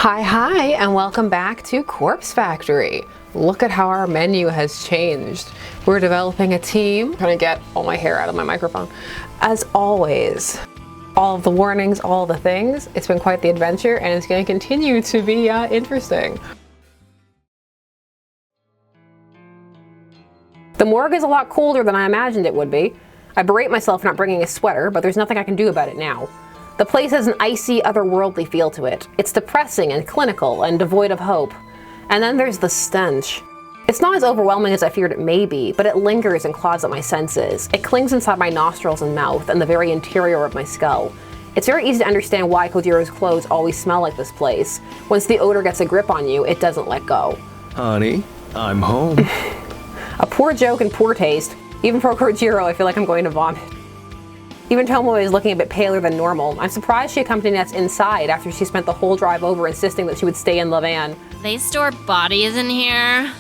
Hi, and welcome back to Corpse Factory. Look at how our menu has changed. We're developing a team. I'm gonna get all my hair out of my microphone. As always, all of the warnings, all the things. It's been quite the adventure, and it's gonna continue to be interesting. The morgue is a lot colder than I imagined it would be. I berate myself for not bringing a sweater, but there's nothing I can do about it now. The place has an icy, otherworldly feel to it. It's depressing and clinical and devoid of hope. And then there's the stench. It's not as overwhelming as I feared it may be, but it lingers and claws at my senses. It clings inside my nostrils and mouth and the very interior of my skull. It's very easy to understand why Kojiro's clothes always smell like this place. Once the odor gets a grip on you, it doesn't let go. Honey, I'm home. A poor joke and poor taste. Even for Kojiro, I feel like I'm going to vomit. Even Tomoe is looking a bit paler than normal. I'm surprised she accompanied us inside after she spent the whole drive over insisting that she would stay in the van. They store bodies in here?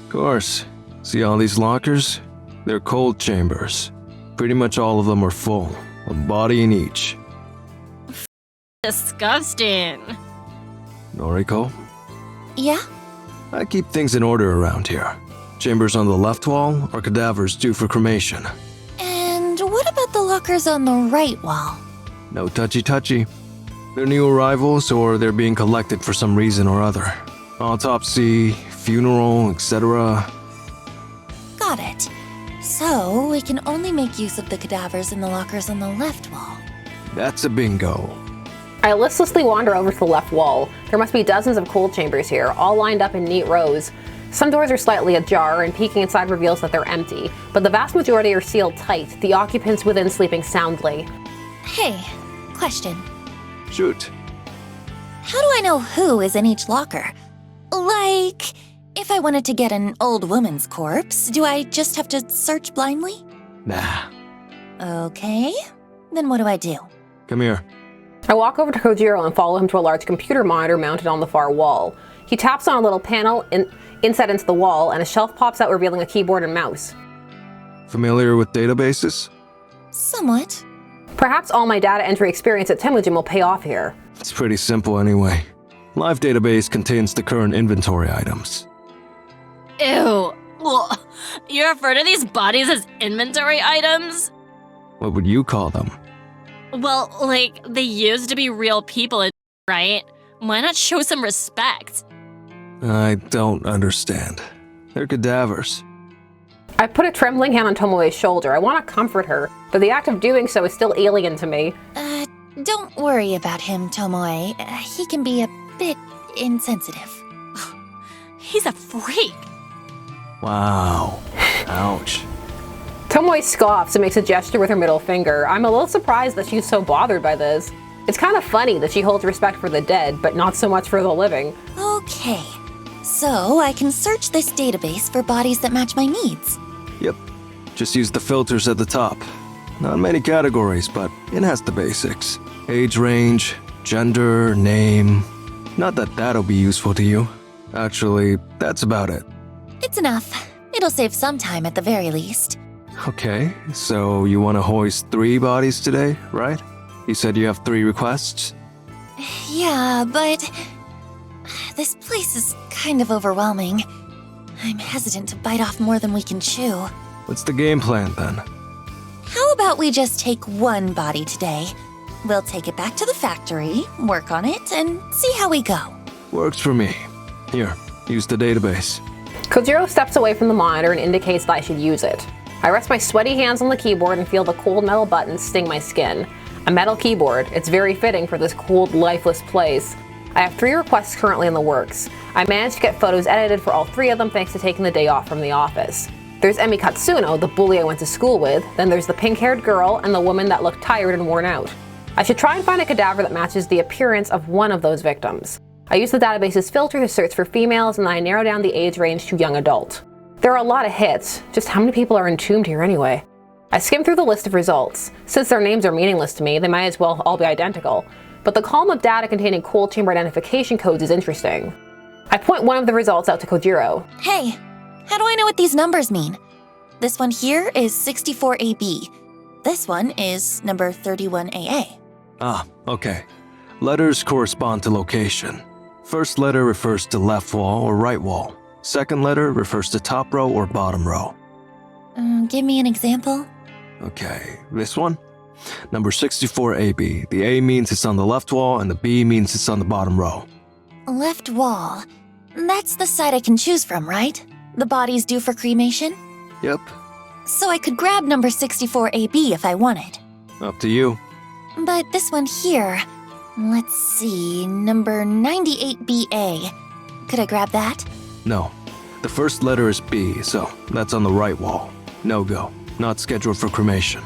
Of course. See all these lockers? They're cold chambers. Pretty much all of them are full, a body in each. Disgusting. Noriko? Yeah? I keep things in order around here. Chambers on the left wall are cadavers due for cremation. And what about the lockers on the right wall? No touchy-touchy. They're new arrivals or they're being collected for some reason or other. Autopsy, funeral, etc. Got it. So, we can only make use of the cadavers in the lockers on the left wall. That's a bingo. I listlessly wander over to the left wall. There must be dozens of cold chambers here, all lined up in neat rows. Some doors are slightly ajar, and peeking inside reveals that they're empty, but the vast majority are sealed tight, the occupants within sleeping soundly. Hey, question. Shoot. How do I know who is in each locker? Like, if I wanted to get an old woman's corpse, do I just have to search blindly? Nah. Okay, then what do I do? Come here. I walk over to Kojiro and follow him to a large computer monitor mounted on the far wall. He taps on a little panel inset into the wall, and a shelf pops out revealing a keyboard and mouse. Familiar with databases? Somewhat. Perhaps all my data entry experience at Temujin will pay off here. It's pretty simple anyway. Live database contains the current inventory items. Ew. Ugh. You refer to these bodies as inventory items? What would you call them? Well, like, they used to be real people, right? Why not show some respect? I don't understand. They're cadavers. I put a trembling hand on Tomoe's shoulder. I want to comfort her, but the act of doing so is still alien to me. Don't worry about him, Tomoe. He can be a bit insensitive. He's a freak. Wow. Ouch. Tomoe scoffs and makes a gesture with her middle finger. I'm a little surprised that she's so bothered by this. It's kind of funny that she holds respect for the dead, but not so much for the living. Okay, so I can search this database for bodies that match my needs. Yep. Just use the filters at the top. Not many categories, but it has the basics. Age range, gender, name. Not that that'll be useful to you. Actually, that's about it. It's enough. It'll save some time at the very least. Okay, so you want to hoist 3 bodies today, right? You said you have 3 requests? Yeah, but this place is kind of overwhelming. I'm hesitant to bite off more than we can chew. What's the game plan then? How about we just take 1 body today? We'll take it back to the factory, work on it, and see how we go. Works for me. Here, use the database. Kojiro steps away from the monitor and indicates that I should use it. I rest my sweaty hands on the keyboard and feel the cold metal buttons sting my skin. A metal keyboard. It's very fitting for this cold, lifeless place. I have 3 requests currently in the works. I managed to get photos edited for all 3 of them thanks to taking the day off from the office. There's Emi Katsuno, the bully I went to school with, then there's the pink-haired girl and the woman that looked tired and worn out. I should try and find a cadaver that matches the appearance of one of those victims. I use the database's filter to search for females, and I narrow down the age range to young adult. There are a lot of hits. Just how many people are entombed here anyway? I skim through the list of results. Since their names are meaningless to me, they might as well all be identical. But the column of data containing cold chamber identification codes is interesting. I point one of the results out to Kojiro. Hey, how do I know what these numbers mean? This one here is 64AB. This one is number 31AA. Ah, okay. Letters correspond to location. First letter refers to left wall or right wall. Second letter refers to top row or bottom row. Give me an example. Okay, this one? Number 64AB. The A means it's on the left wall and the B means it's on the bottom row. Left wall. That's the side I can choose from, right? The body's due for cremation? Yep, So I could grab number 64AB if I wanted. up to you. But this one here, let's see, number 98BA. Could I grab that? No, the first letter is B, so that's on the right wall. No go, not scheduled for cremation.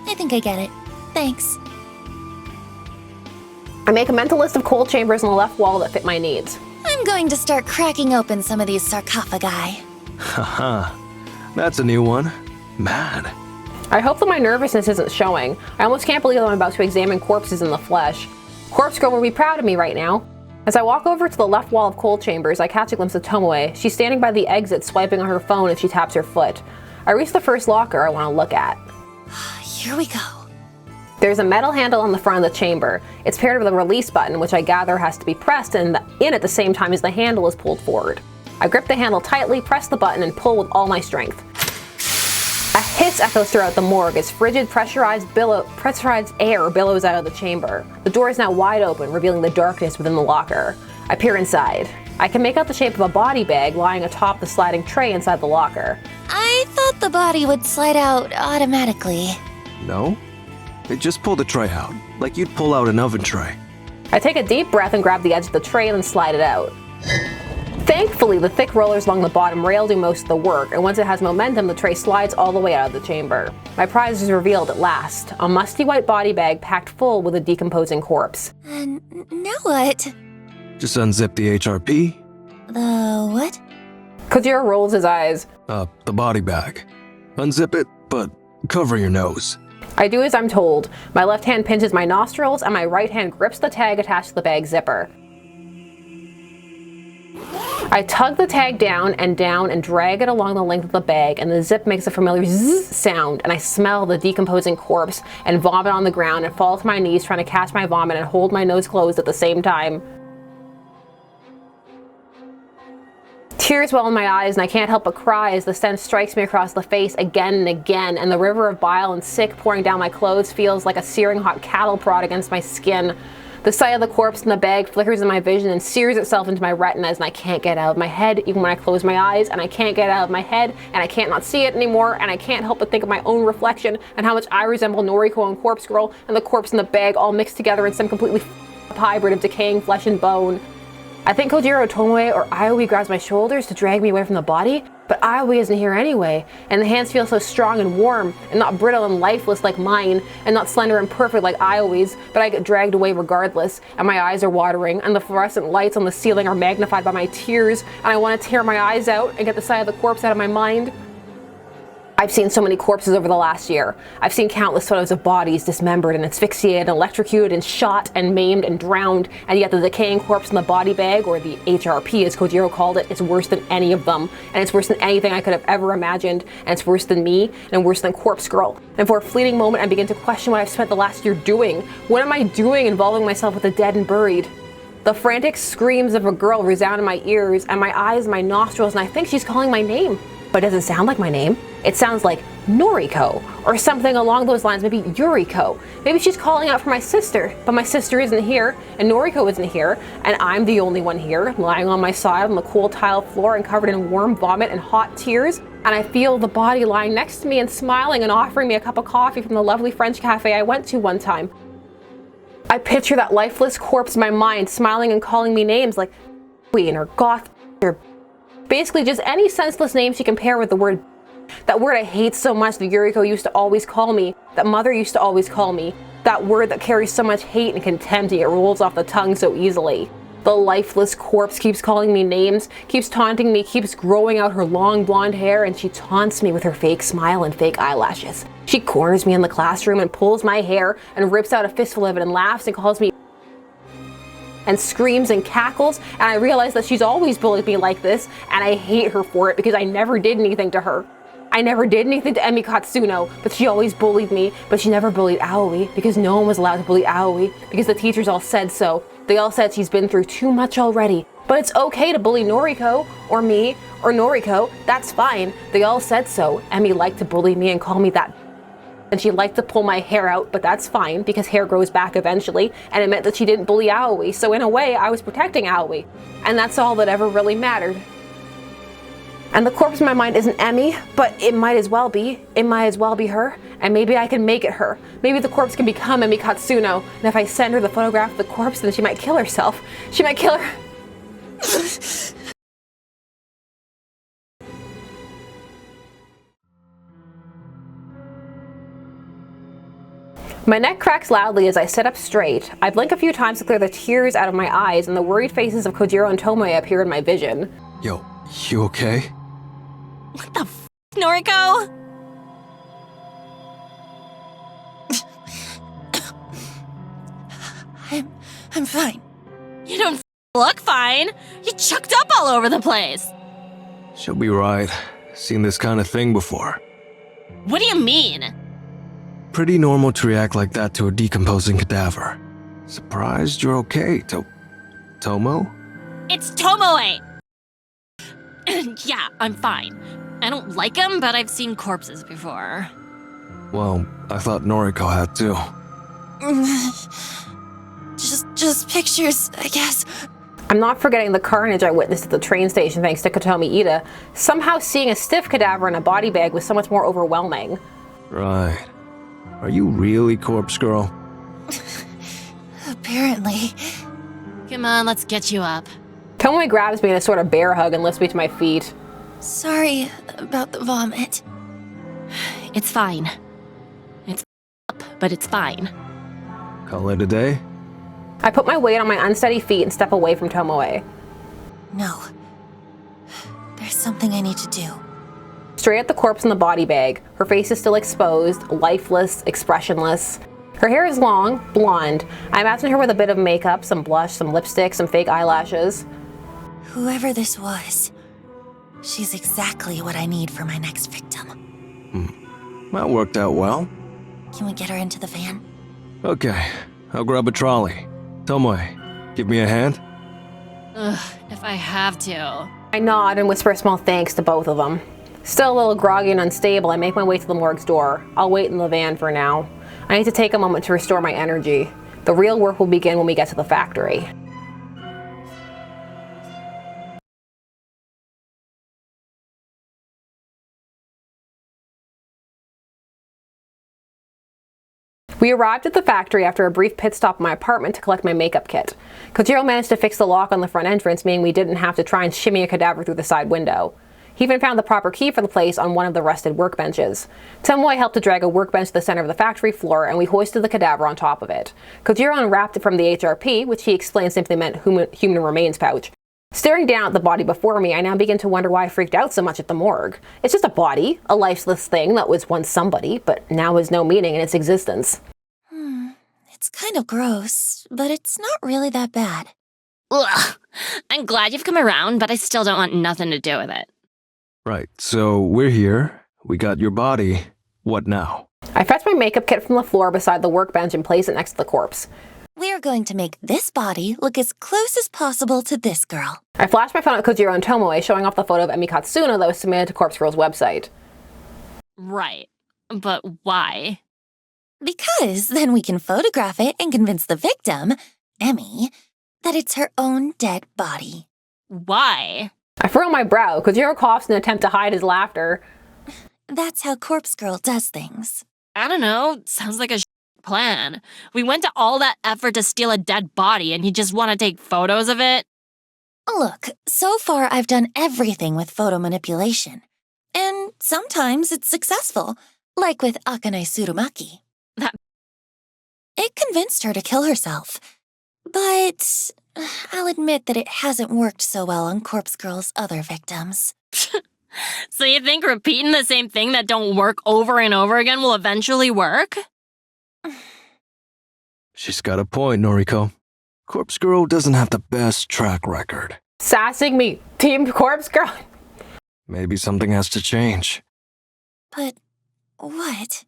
I think I get it. Thanks. I make a mental list of cold chambers on the left wall that fit my needs. I'm going to start cracking open some of these sarcophagi. Haha, that's a new one. Man. I hope that my nervousness isn't showing. I almost can't believe that I'm about to examine corpses in the flesh. Corpse Girl will be proud of me right now. As I walk over to the left wall of cold chambers, I catch a glimpse of Tomoe. She's standing by the exit swiping on her phone as she taps her foot. I reach the first locker I want to look at. Here we go. There's a metal handle on the front of the chamber. It's paired with a release button, which I gather has to be pressed in at the same time as the handle is pulled forward. I grip the handle tightly, press the button, and pull with all my strength. A hiss echoes throughout the morgue as frigid, pressurized air billows out of the chamber. The door is now wide open, revealing the darkness within the locker. I peer inside. I can make out the shape of a body bag lying atop the sliding tray inside the locker. I thought the body would slide out automatically. No? They just pull the tray out, like you'd pull out an oven tray. I take a deep breath and grab the edge of the tray and then slide it out. Thankfully, the thick rollers along the bottom rail do most of the work, and once it has momentum, the tray slides all the way out of the chamber. My prize is revealed at last, a musty white body bag packed full with a decomposing corpse. And now what? Just unzip the HRP. The what? Kojiro rolls his eyes. The body bag. Unzip it, but cover your nose. I do as I'm told. My left hand pinches my nostrils, and my right hand grips the tag attached to the bag zipper. I tug the tag down and drag it along the length of the bag, and the zip makes a familiar zzz sound, and I smell the decomposing corpse and vomit on the ground and fall to my knees trying to catch my vomit and hold my nose closed at the same time. Tears well in my eyes, and I can't help but cry as the stench strikes me across the face again and again, and the river of bile and sick pouring down my clothes feels like a searing hot cattle prod against my skin. The sight of the corpse in the bag flickers in my vision and sears itself into my retinas, and I can't get out of my head even when I close my eyes, and I can't get out of my head, and I can't not see it anymore, and I can't help but think of my own reflection and how much I resemble Noriko and Corpse Girl and the corpse in the bag all mixed together in some completely hybrid of decaying flesh and bone. I think Kojiro, Tomoe, or Aoi grabs my shoulders to drag me away from the body, but Aoi isn't here anyway, and the hands feel so strong and warm, and not brittle and lifeless like mine, and not slender and perfect like Aoi's, but I get dragged away regardless, and my eyes are watering, and the fluorescent lights on the ceiling are magnified by my tears, and I want to tear my eyes out and get the sight of the corpse out of my mind. I've seen so many corpses over the last year. I've seen countless photos of bodies dismembered and asphyxiated and electrocuted and shot and maimed and drowned, and yet the decaying corpse in the body bag, or the HRP as Kojiro called it, is worse than any of them, and it's worse than anything I could have ever imagined, and it's worse than me, and worse than Corpse Girl. And for a fleeting moment I begin to question what I've spent the last year doing. What am I doing involving myself with the dead and buried? The frantic screams of a girl resound in my ears, and my eyes and my nostrils, and I think she's calling my name. But it doesn't sound like my name. It sounds like Noriko, or something along those lines, maybe Yuriko. Maybe she's calling out for my sister, but my sister isn't here, and Noriko isn't here, and I'm the only one here, lying on my side on the cool tile floor and covered in warm vomit and hot tears, and I feel the body lying next to me and smiling and offering me a cup of coffee from the lovely French cafe I went to one time. I picture that lifeless corpse in my mind, smiling and calling me names like Queen or Goth or basically just any senseless name she can pair with the word. That word I hate so much that Yuriko used to always call me, that Mother used to always call me. That word that carries so much hate and contempt and it rolls off the tongue so easily. The lifeless corpse keeps calling me names, keeps taunting me, keeps growing out her long blonde hair, and she taunts me with her fake smile and fake eyelashes. She corners me in the classroom and pulls my hair and rips out a fistful of it and laughs and calls me and screams and cackles, and I realize that she's always bullied me like this, and I hate her for it because I never did anything to her. I never did anything to Emi Katsuno, but she always bullied me, but she never bullied Aoi because no one was allowed to bully Aoi because the teachers all said so. They all said she's been through too much already. But it's okay to bully Noriko, or me, or Noriko. That's fine. They all said so. Emmy liked to bully me and call me that. And she liked to pull my hair out, but that's fine because hair grows back eventually, and it meant that she didn't bully Aoi. So in a way, I was protecting Aoi. And that's all that ever really mattered. And the corpse in my mind isn't Emmy, but it might as well be. It might as well be her, and maybe I can make it her. Maybe the corpse can become Emmy Katsuno, and if I send her the photograph of the corpse, then she might kill herself. She might kill her. My neck cracks loudly as I sit up straight. I blink a few times to clear the tears out of my eyes, and the worried faces of Kojiro and Tomoe appear in my vision. Yo, you okay? What the f, Noriko? I'm fine. You don't look fine. You chucked up all over the place. She'll be right. Seen this kind of thing before. What do you mean? Pretty normal to react like that to a decomposing cadaver. Surprised you're okay, Tomo? It's Tomoe. Yeah, I'm fine. I don't like him, but I've seen corpses before. Well, I thought Noriko had too. Just pictures, I guess. I'm not forgetting the carnage I witnessed at the train station thanks to Kotomi Ida. Somehow seeing a stiff cadaver in a body bag was so much more overwhelming. Right. Are you really Corpse Girl? Apparently. Come on, let's get you up. Tomoe grabs me in a sort of bear hug and lifts me to my feet. Sorry about the vomit. It's fine. It's up, but it's fine. Call it a day? I put my weight on my unsteady feet and step away from Tomoe. No. There's something I need to do. Straight at the corpse in the body bag. Her face is still exposed, lifeless, expressionless. Her hair is long, blonde. I imagine her with a bit of makeup, some blush, some lipstick, some fake eyelashes. Whoever this was, she's exactly what I need for my next victim. That worked out well. Can we get her into the van? Okay, I'll grab a trolley. Tomoe, give me a hand? Ugh, if I have to. I nod and whisper a small thanks to both of them. Still a little groggy and unstable, I make my way to the morgue's door. I'll wait in the van for now. I need to take a moment to restore my energy. The real work will begin when we get to the factory. We arrived at the factory after a brief pit stop at my apartment to collect my makeup kit. Kojiro managed to fix the lock on the front entrance, meaning we didn't have to try and shimmy a cadaver through the side window. He even found the proper key for the place on one of the rusted workbenches. Tomoe helped to drag a workbench to the center of the factory floor, and we hoisted the cadaver on top of it. Kojiro unwrapped it from the HRP, which he explained simply meant human remains pouch. Staring down at the body before me, I now begin to wonder why I freaked out so much at the morgue. It's just a body, a lifeless thing that was once somebody, but now has no meaning in its existence. It's kind of gross, but it's not really that bad. Ugh. I'm glad you've come around, but I still don't want nothing to do with it. Right, so we're here. We got your body. What now? I fetch my makeup kit from the floor beside the workbench and place it next to the corpse. We're going to make this body look as close as possible to this girl. I flash my phone at Kojiro and Tomoe, showing off the photo of Emi Katsuno that was submitted to Corpse Girl's website. Right. But why? Because then we can photograph it and convince the victim, Emmy, that it's her own dead body. Why? I furrow my brow. Kojiro coughs in an attempt to hide his laughter. That's how Corpse Girl does things. I don't know. Sounds like a plan. We went to all that effort to steal a dead body and you just want to take photos of it? Look, so far I've done everything with photo manipulation. And sometimes it's successful, like with Akane Tsurumaki. It convinced her to kill herself. But I'll admit that it hasn't worked so well on Corpse Girl's other victims. So you think repeating the same thing that don't work over and over again will eventually work? She's got a point, Noriko. Corpse Girl doesn't have the best track record. Sassing me. Team Corpse Girl. Maybe something has to change. But what?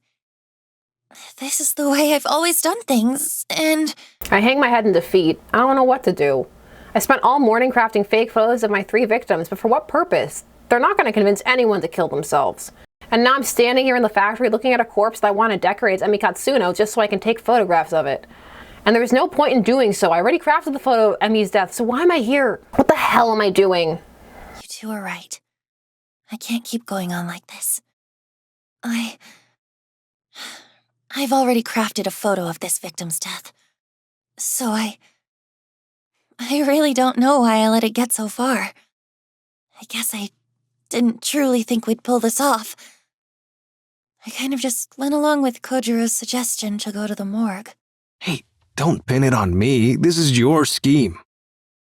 This is the way I've always done things, and... I hang my head in defeat. I don't know what to do. I spent all morning crafting fake photos of my 3 victims, but for what purpose? They're not going to convince anyone to kill themselves. And now I'm standing here in the factory looking at a corpse that I want to decorate as Emi Katsuno just so I can take photographs of it. And there's no point in doing so. I already crafted the photo of Emi's death, so why am I here? What the hell am I doing? You two are right. I can't keep going on like this. I've already crafted a photo of this victim's death. So I really don't know why I let it get so far. I guess I didn't truly think we'd pull this off. I kind of just went along with Kojiro's suggestion to go to the morgue. Hey, don't pin it on me. This is your scheme.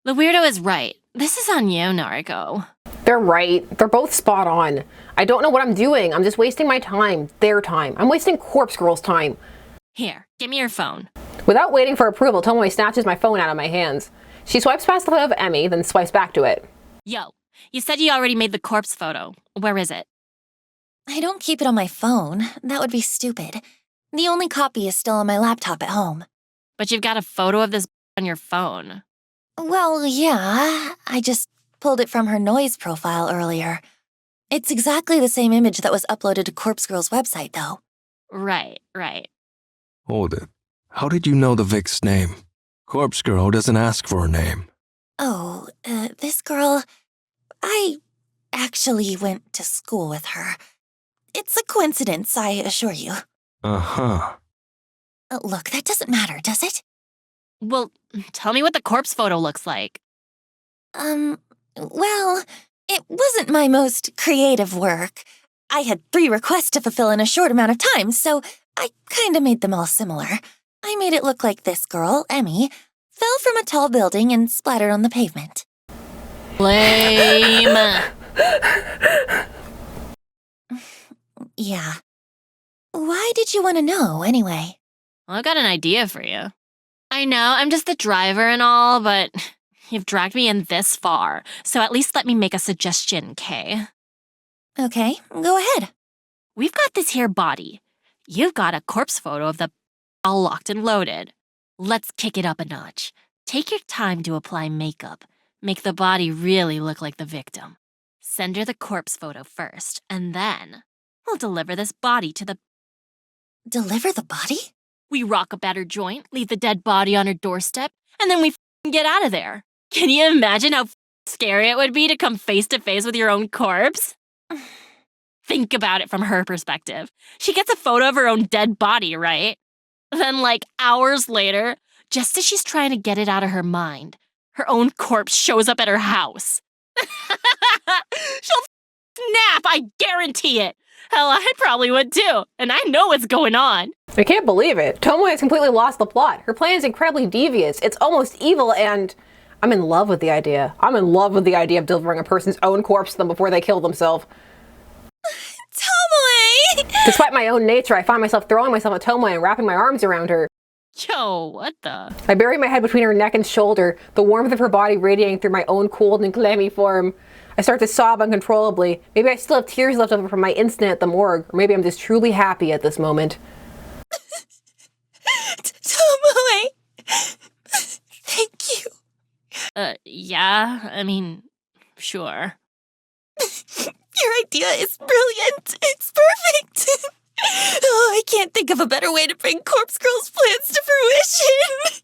The weirdo is right. This is on you, Nariko. They're right. They're both spot on. I don't know what I'm doing. I'm just wasting my time. Their time. I'm wasting Corpse Girl's time. Here, give me your phone. Without waiting for approval, Tomoe snatches my phone out of my hands. She swipes past the photo of Emi, then swipes back to it. Yo, you said you already made the corpse photo. Where is it? I don't keep it on my phone. That would be stupid. The only copy is still on my laptop at home. But you've got a photo of this on your phone. Well, yeah. I just pulled it from her noise profile earlier. It's exactly the same image that was uploaded to Corpse Girl's website, though. Right. Hold it. How did you know the Vic's name? Corpse Girl doesn't ask for a name. Oh, this girl... I actually went to school with her. It's a coincidence, I assure you. Uh-huh. Look, that doesn't matter, does it? Well, tell me what the corpse photo looks like. Well, it wasn't my most creative work. I had 3 requests to fulfill in a short amount of time, so I kinda made them all similar. I made it look like this girl, Emi, fell from a tall building and splattered on the pavement. Lame. Yeah. Why did you want to know, anyway? Well, I've got an idea for you. I know, I'm just the driver and all, but you've dragged me in this far, so at least let me make a suggestion, Kay? Okay, go ahead. We've got this here body. You've got a corpse photo of the all locked and loaded. Let's kick it up a notch. Take your time to apply makeup. Make the body really look like the victim. Send her the corpse photo first, and then we'll deliver this body to the... Deliver the body? We rock a better joint, leave the dead body on her doorstep, and then we get out of there. Can you imagine how scary it would be to come face to face with your own corpse? Think about it from her perspective. She gets a photo of her own dead body, right? Then, like, hours later, just as she's trying to get it out of her mind, her own corpse shows up at her house. She'll snap, I guarantee it. Hell, I probably would too, and I know what's going on. I can't believe it. Tomoe has completely lost the plot. Her plan is incredibly devious. It's almost evil, and I'm in love with the idea. I'm in love with the idea of delivering a person's own corpse to them before they kill themselves. Tomoe! Despite my own nature, I find myself throwing myself at Tomoe and wrapping my arms around her. Yo, what the? I bury my head between her neck and shoulder, the warmth of her body radiating through my own cold and clammy form. I start to sob uncontrollably. Maybe I still have tears left over from my incident at the morgue, or maybe I'm just truly happy at this moment. Tomoe! Thank you. Yeah, I mean, sure. Your idea is brilliant. It's perfect. Oh, I can't think of a better way to bring Corpse Girl's plans to fruition.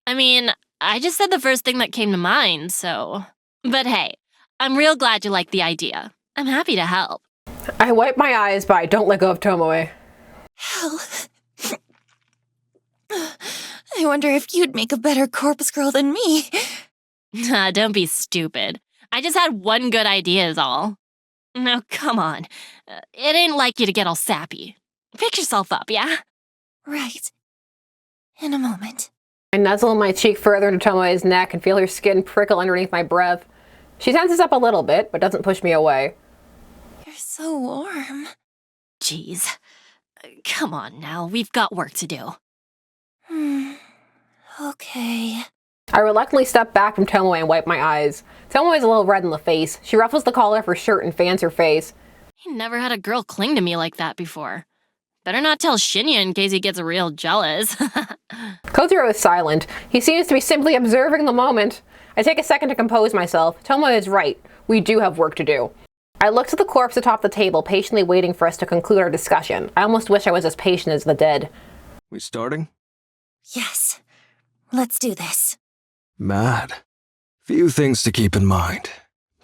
I mean, I just said the first thing that came to mind, so... But hey, I'm real glad you like the idea. I'm happy to help. I wipe my eyes, but I don't let go of Tomoe. Hell. I wonder if you'd make a better Corpse Girl than me. Don't be stupid. I just had one good idea is all. No, come on. It ain't like you to get all sappy. Pick yourself up, yeah? Right. In a moment. I nuzzle my cheek further into Tomoe's neck and feel her skin prickle underneath my breath. She tenses up a little bit, but doesn't push me away. You're so warm. Jeez. Come on now, we've got work to do. Okay. I reluctantly step back from Tomoe and wipe my eyes. Tomoe's a little red in the face. She ruffles the collar of her shirt and fans her face. He never had a girl cling to me like that before. Better not tell Shinya in case he gets real jealous. Kojiro is silent. He seems to be simply observing the moment. I take a second to compose myself. Tomoe is right. We do have work to do. I looked at the corpse atop the table, patiently waiting for us to conclude our discussion. I almost wish I was as patient as the dead. We starting? Yes. Let's do this. Mad. Few things to keep in mind.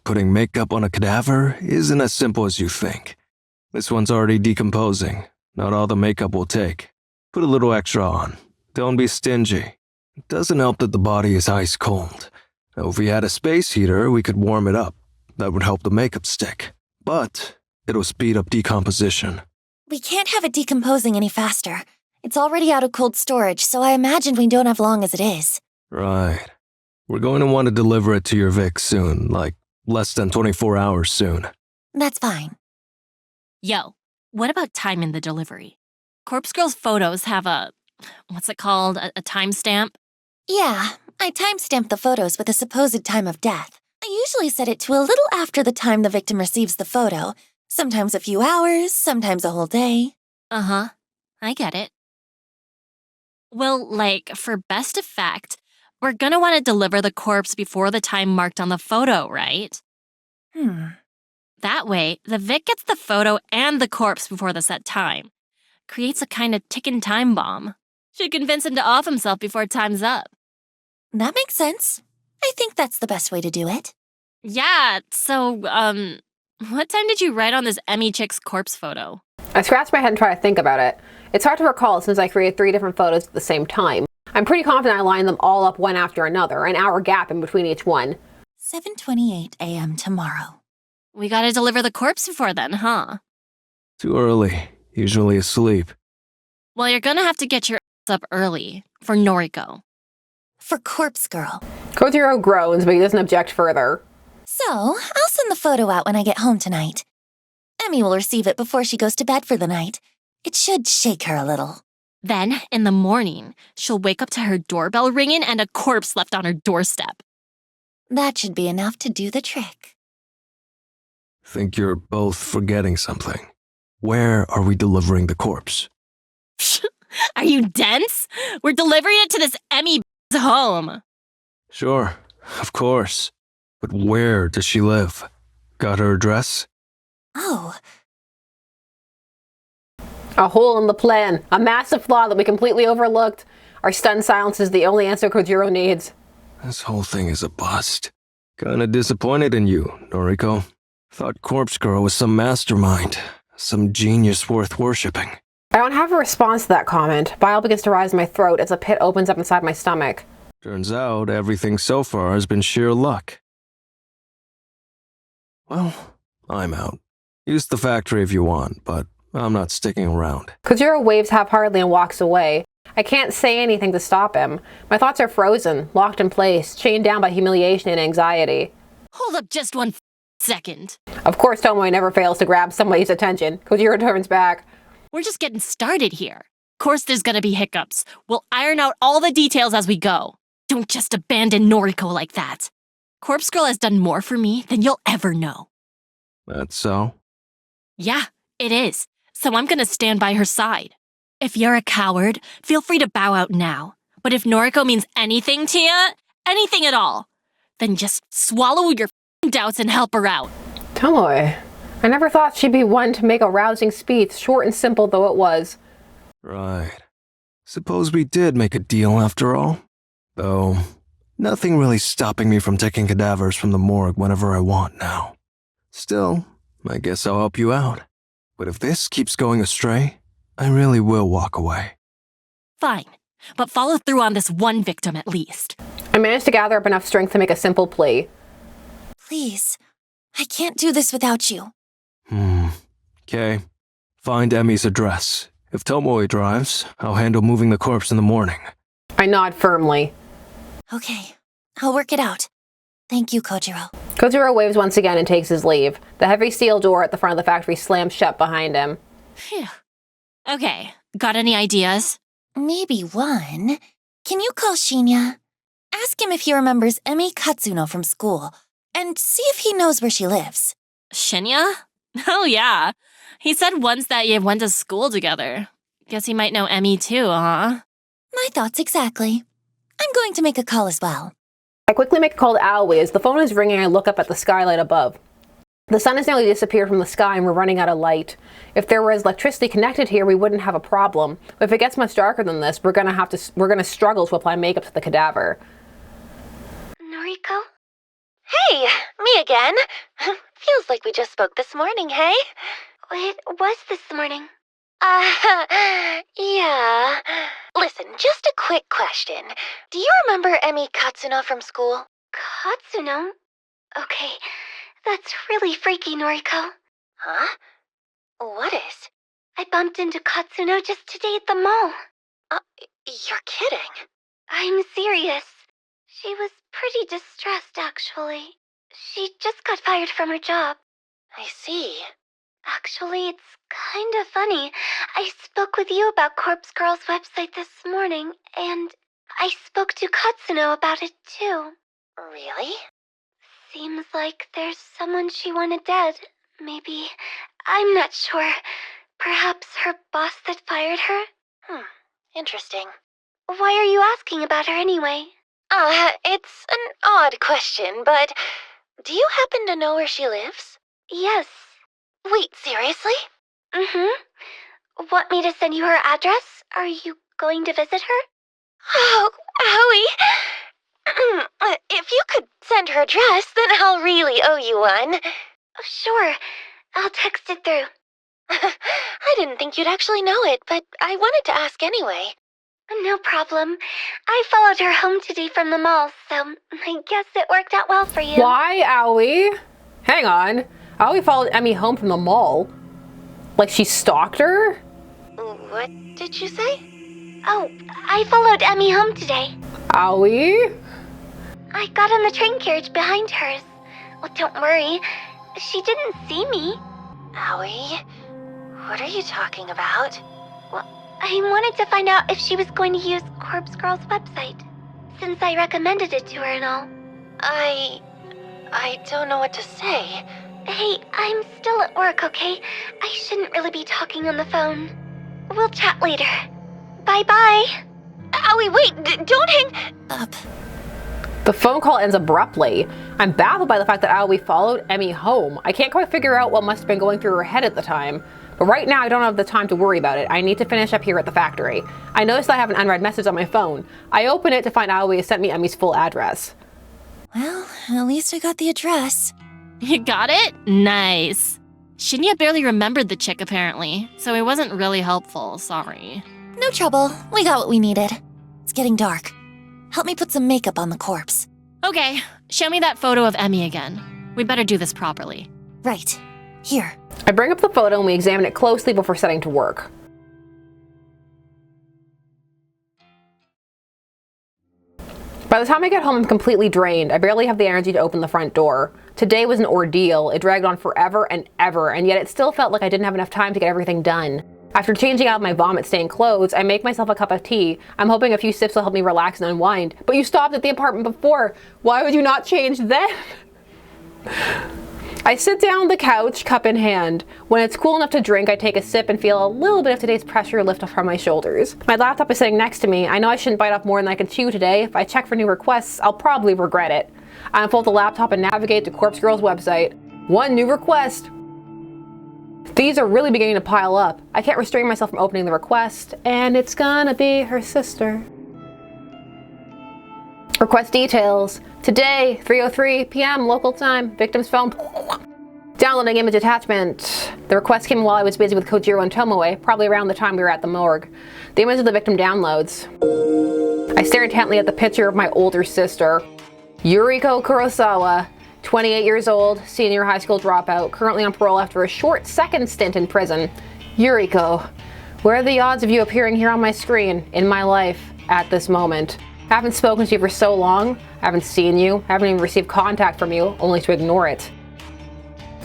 Putting makeup on a cadaver isn't as simple as you think. This one's already decomposing. Not all the makeup will take. Put a little extra on. Don't be stingy. It doesn't help that the body is ice cold. Now, if we had a space heater, we could warm it up. That would help the makeup stick. But it'll speed up decomposition. We can't have it decomposing any faster. It's already out of cold storage, so I imagine we don't have long as it is. Right. We're going to want to deliver it to your Vic soon, like less than 24 hours soon. That's fine. Yo, what about time in the delivery? Corpse Girl's photos have what's it called, a timestamp? Yeah, I timestamped the photos with the supposed time of death. I usually set it to a little after the time the victim receives the photo. Sometimes a few hours, sometimes a whole day. Uh-huh, I get it. Well, like, for best effect, we're gonna want to deliver the corpse before the time marked on the photo, right? That way, the Vic gets the photo and the corpse before the set time. Creates a kind of ticking time bomb. Should convince him to off himself before time's up. That makes sense. I think that's the best way to do it. Yeah, so, what time did you write on this Emmy chick's corpse photo? I scratch my head and try to think about it. It's hard to recall since I created 3 different photos at the same time. I'm pretty confident I lined them all up one after another, an hour gap in between each one. 7:28 a.m. tomorrow. We gotta deliver the corpse before then, huh? Too early. Usually asleep. Well, you're gonna have to get your ass up early for Noriko. For Corpse Girl. Kojiro groans, but he doesn't object further. So, I'll send the photo out when I get home tonight. Emmy will receive it before she goes to bed for the night. It should shake her a little. Then, in the morning, she'll wake up to her doorbell ringing and a corpse left on her doorstep. That should be enough to do the trick. Think you're both forgetting something. Where are we delivering the corpse? Are you dense? We're delivering it to this Emmy home. Sure, of course. But where does she live? Got her address? Oh, A hole in the plan. A massive flaw that we completely overlooked. Our stunned silence is the only answer Kojiro needs. This whole thing is a bust. Kinda disappointed in you, Noriko. Thought Corpse Girl was some mastermind. Some genius worth worshipping. I don't have a response to that comment. Bile begins to rise in my throat as a pit opens up inside my stomach. Turns out everything so far has been sheer luck. Well, I'm out. Use the factory if you want, but I'm not sticking around. Kojiro waves half-heartedly and walks away. I can't say anything to stop him. My thoughts are frozen, locked in place, chained down by humiliation and anxiety. Hold up just one second. Of course, Tomoe never fails to grab somebody's attention. Kojiro turns back. We're just getting started here. Of course there's gonna be hiccups. We'll iron out all the details as we go. Don't just abandon Noriko like that. Corpse Girl has done more for me than you'll ever know. That's so? Yeah, it is. So I'm gonna stand by her side. If you're a coward, feel free to bow out now. But if Noriko means anything to you, anything at all, then just swallow your doubts and help her out. Tomoe, I never thought she'd be one to make a rousing speech, short and simple though it was. Right. Suppose we did make a deal after all? Though, nothing really stopping me from taking cadavers from the morgue whenever I want now. Still, I guess I'll help you out. But if this keeps going astray, I really will walk away. Fine, but follow through on this one victim at least. I managed to gather up enough strength to make a simple plea. please. I can't do this without you. Okay. Find Emmy's address. If Tomoe drives, I'll handle moving the corpse in the morning. I nod firmly. Okay, I'll work it out. Thank you, Kojiro. Kojiro waves once again and takes his leave. The heavy steel door at the front of the factory slams shut behind him. Phew. Okay, got any ideas? Maybe one. Can you call Shinya? Ask him if he remembers Emmy Katsuno from school, and see if he knows where she lives. Shinya? Oh yeah. He said once that you went to school together. Guess he might know Emmy too, huh? My thoughts exactly. I'm going to make a call as well. I quickly make a call to Aoi. As the phone is ringing, I look up at the skylight above. The sun has nearly disappeared from the sky and we're running out of light. If there was electricity connected here, we wouldn't have a problem. But if it gets much darker than this, we're gonna struggle to apply makeup to the cadaver. Noriko? Hey, me again. Feels like we just spoke this morning, hey? It was this morning. Yeah. Listen, just a quick question. Do you remember Emi Katsuno from school? Katsuno? Okay, that's really freaky, Noriko. Huh? What is? I bumped into Katsuno just today at the mall. You're kidding. I'm serious. She was pretty distressed, actually. She just got fired from her job. I see. Actually, it's kind of funny. I spoke with you about Corpse Girl's website this morning, and I spoke to Katsuno about it too. Really? Seems like there's someone she wanted dead. Maybe. I'm not sure. Perhaps her boss that fired her? Interesting. Why are you asking about her anyway? It's an odd question, but do you happen to know where she lives? Yes. Wait, seriously? Want me to send you her address? Are you going to visit her? Oh, Howie. If you could send her address, then I'll really owe you one. Sure. I'll text it through. I didn't think you'd actually know it, but I wanted to ask anyway. No problem. I followed her home today from the mall, so I guess it worked out well for you. Why, Aoi? Hang on. Aoi followed Emmy home from the mall. Like she stalked her? What did you say? Oh, I followed Emmy home today. Aoi? I got on the train carriage behind hers. Well, don't worry. She didn't see me. Aoi? What are you talking about? Well, I wanted to find out if she was going to use Corpse Girl's website, since I recommended it to her and all. I don't know what to say. Hey, I'm still at work, okay? I shouldn't really be talking on the phone. We'll chat later. Bye-bye. Aoi, wait, don't hang Up. The phone call ends abruptly. I'm baffled by the fact that Aoi followed Emmy home. I can't quite figure out what must have been going through her head at the time. But right now I don't have the time to worry about it. I need to finish up here at the factory. I noticed I have an unread message on my phone. I open it to find Aoi has sent me Emmy's full address. Well, at least I got the address. You got it? Nice. Shinya barely remembered the chick, apparently, so it wasn't really helpful, sorry. No trouble. We got what we needed. It's getting dark. Help me put some makeup on the corpse. Okay, show me that photo of Emmy again. We better do this properly. Right. Here. I bring up the photo and we examine it closely before setting to work. By the time I get home, I'm completely drained. I barely have the energy to open the front door. Today was an ordeal. It dragged on forever and ever, and yet it still felt like I didn't have enough time to get everything done. After changing out my vomit-stained clothes, I make myself a cup of tea. I'm hoping a few sips will help me relax and unwind. But you stopped at the apartment before. Why would you not change then? I sit down on the couch, cup in hand. When it's cool enough to drink, I take a sip and feel a little bit of today's pressure lift off from my shoulders. My laptop is sitting next to me. I know I shouldn't bite off more than I can chew today. If I check for new requests, I'll probably regret it. I unfold the laptop and navigate to Corpse Girl's website. One new request. These are really beginning to pile up. I can't restrain myself from opening the request, and it's gonna be her sister. Request details. Today, 3:03 p.m. local time. Victim's phone. Downloading image attachment. The request came while I was busy with Kojiro and Tomoe, probably around the time we were at the morgue. The image of the victim downloads. I stare intently at the picture of my older sister. Yuriko Kurosawa, 28 years old, senior high school dropout, currently on parole after a short second stint in prison. Yuriko, where are the odds of you appearing here on my screen, in my life, at this moment? I haven't spoken to you for so long, I haven't seen you, I haven't even received contact from you, only to ignore it.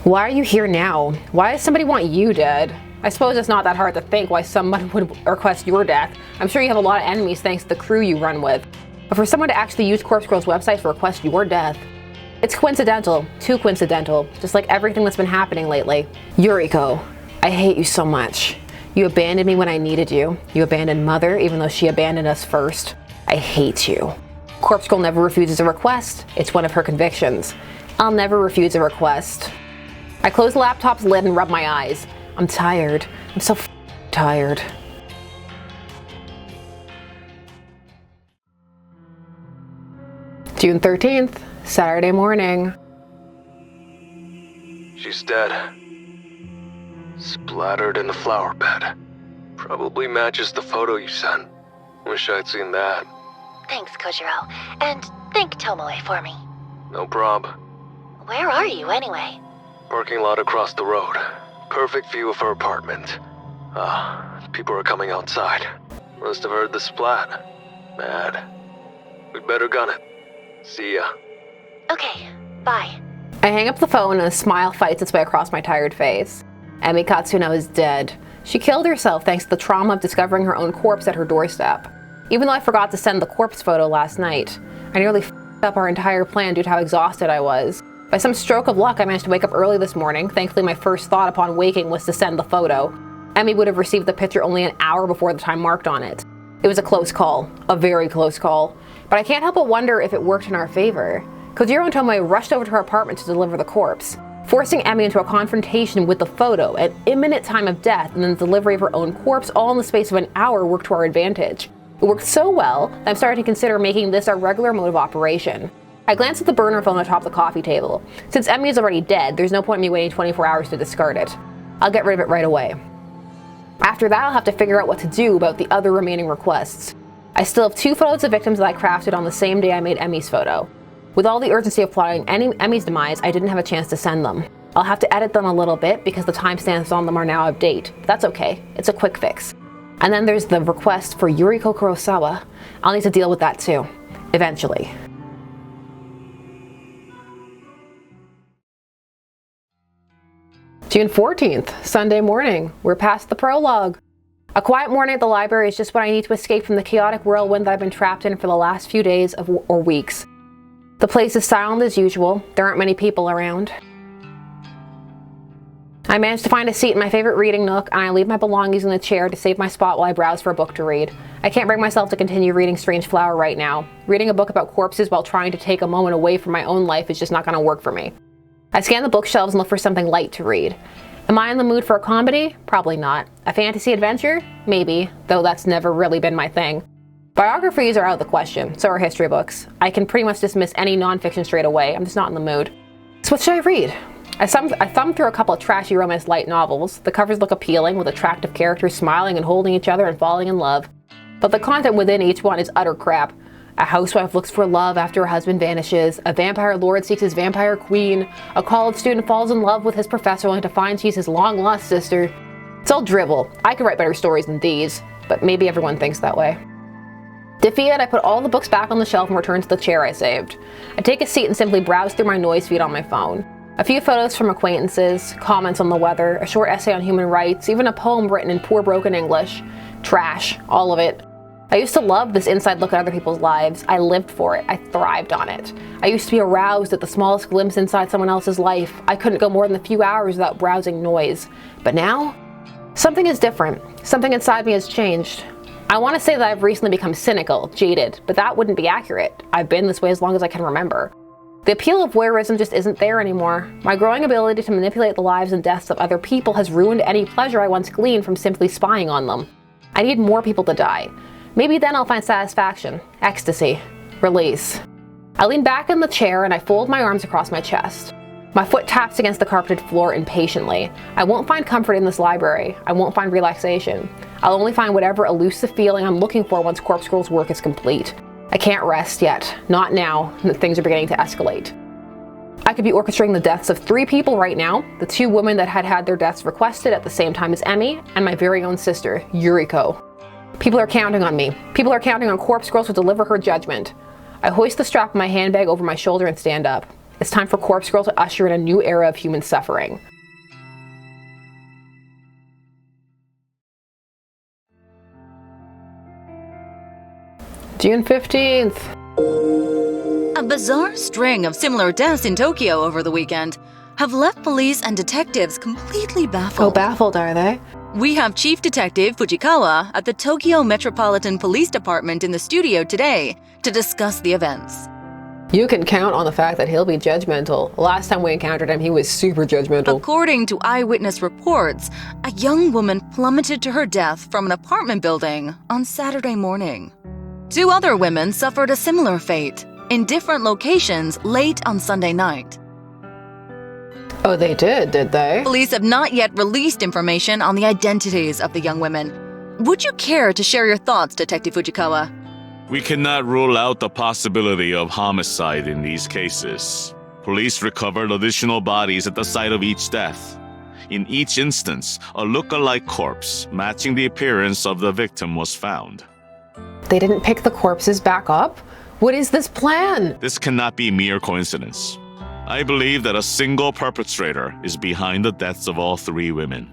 Why are you here now? Why does somebody want you dead? I suppose it's not that hard to think why someone would request your death. I'm sure you have a lot of enemies thanks to the crew you run with. But for someone to actually use Corpse Girl's website to request your death, it's coincidental, too coincidental, just like everything that's been happening lately. Yuriko, I hate you so much. You abandoned me when I needed you. You abandoned Mother even though she abandoned us first. I hate you. Corpse Girl never refuses a request. It's one of her convictions. I'll never refuse a request. I close the laptop's lid and rub my eyes. I'm tired. I'm so tired. June 13th, Saturday morning. She's dead. Splattered in the flower bed. Probably matches the photo you sent. Wish I'd seen that. Thanks, Kojiro. And thank Tomoe for me. No prob. Where are you, anyway? Parking lot across the road. Perfect view of her apartment. People are coming outside. Must have heard the splat. Mad. We'd better gun it. See ya. Okay, bye. I hang up the phone and a smile fights its way across my tired face. Emi Katsuno is dead. She killed herself thanks to the trauma of discovering her own corpse at her doorstep. Even though I forgot to send the corpse photo last night, I nearly f***ed up our entire plan due to how exhausted I was. By some stroke of luck, I managed to wake up early this morning. Thankfully, my first thought upon waking was to send the photo. Emi would have received the picture only an hour before the time marked on it. It was a close call, a very close call. But I can't help but wonder if it worked in our favor. Kojiro and Tomoe rushed over to her apartment to deliver the corpse, forcing Emi into a confrontation with the photo at imminent time of death, and then the delivery of her own corpse all in the space of an hour worked to our advantage. It worked so well that I'm starting to consider making this our regular mode of operation. I glanced at the burner phone atop the coffee table. Since Emi is already dead, there's no point in me waiting 24 hours to discard it. I'll get rid of it right away. After that, I'll have to figure out what to do about the other remaining requests. I still have 2 photos of victims that I crafted on the same day I made Emi's photo. With all the urgency of plotting Emi's demise, I didn't have a chance to send them. I'll have to edit them a little bit because the timestamps on them are now out of date. But that's okay, it's a quick fix. And then there's the request for Yuriko Kurosawa. I'll need to deal with that too, eventually. June 14th, Sunday morning. We're past the prologue. A quiet morning at the library is just what I need to escape from the chaotic whirlwind that I've been trapped in for the last few days or weeks. The place is silent as usual. There aren't many people around. I managed to find a seat in my favorite reading nook, and I leave my belongings in the chair to save my spot while I browse for a book to read. I can't bring myself to continue reading Strange Flower right now. Reading a book about corpses while trying to take a moment away from my own life is just not going to work for me. I scan the bookshelves and look for something light to read. Am I in the mood for a comedy? Probably not. A fantasy adventure? Maybe, though that's never really been my thing. Biographies are out of the question, so are history books. I can pretty much dismiss any nonfiction straight away. I'm just not in the mood. So what should I read? I thumbed through a couple of trashy romance light novels. The covers look appealing, with attractive characters smiling and holding each other and falling in love. But the content within each one is utter crap. A housewife looks for love after her husband vanishes. A vampire lord seeks his vampire queen. A college student falls in love with his professor only to find she's his long-lost sister. It's all drivel. I could write better stories than these, but maybe everyone thinks that way. Defeated, I put all the books back on the shelf and return to the chair I saved. I take a seat and simply browse through my noise feed on my phone. A few photos from acquaintances, comments on the weather, a short essay on human rights, even a poem written in poor broken English. Trash, all of it. I used to love this inside look at other people's lives. I lived for it. I thrived on it. I used to be aroused at the smallest glimpse inside someone else's life. I couldn't go more than a few hours without browsing noise. But now, something is different. Something inside me has changed. I want to say that I've recently become cynical, jaded, but that wouldn't be accurate. I've been this way as long as I can remember. The appeal of voyeurism just isn't there anymore. My growing ability to manipulate the lives and deaths of other people has ruined any pleasure I once gleaned from simply spying on them. I need more people to die. Maybe then I'll find satisfaction, ecstasy, release. I lean back in the chair and I fold my arms across my chest. My foot taps against the carpeted floor impatiently. I won't find comfort in this library. I won't find relaxation. I'll only find whatever elusive feeling I'm looking for once Corpse Girl's work is complete. I can't rest yet. Not now that things are beginning to escalate. I could be orchestrating the deaths of 3 people right now, the 2 women that had their deaths requested at the same time as Emi, and my very own sister, Yuriko. People are counting on me. People are counting on Corpse Girl to deliver her judgment. I hoist the strap of my handbag over my shoulder and stand up. It's time for Corpse Girl to usher in a new era of human suffering. June 15th. A bizarre string of similar deaths in Tokyo over the weekend have left police and detectives completely baffled. Oh, baffled are they? We have Chief Detective Fujikawa at the Tokyo Metropolitan Police Department in the studio today to discuss the events. You can count on the fact that he'll be judgmental. Last time we encountered him, he was super judgmental. According to eyewitness reports, a young woman plummeted to her death from an apartment building on Saturday morning. 2 other women suffered a similar fate in different locations late on Sunday night. Oh, they did they? Police have not yet released information on the identities of the young women. Would you care to share your thoughts, Detective Fujikawa? We cannot rule out the possibility of homicide in these cases. Police recovered additional bodies at the site of each death. In each instance, a look-alike corpse matching the appearance of the victim was found. They didn't pick the corpses back up? What is this plan? This cannot be mere coincidence. I believe that a single perpetrator is behind the deaths of all 3 women.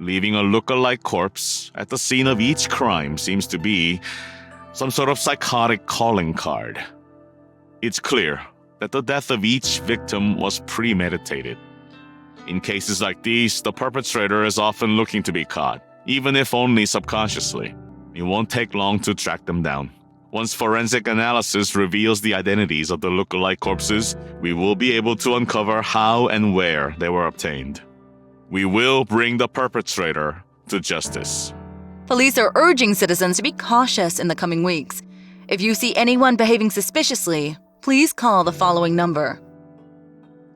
Leaving a look-alike corpse at the scene of each crime seems to be some sort of psychotic calling card. It's clear that the death of each victim was premeditated. In cases like these, the perpetrator is often looking to be caught, even if only subconsciously. It won't take long to track them down. Once forensic analysis reveals the identities of the look-alike corpses, we will be able to uncover how and where they were obtained. We will bring the perpetrator to justice. Police are urging citizens to be cautious in the coming weeks. If you see anyone behaving suspiciously, please call the following number.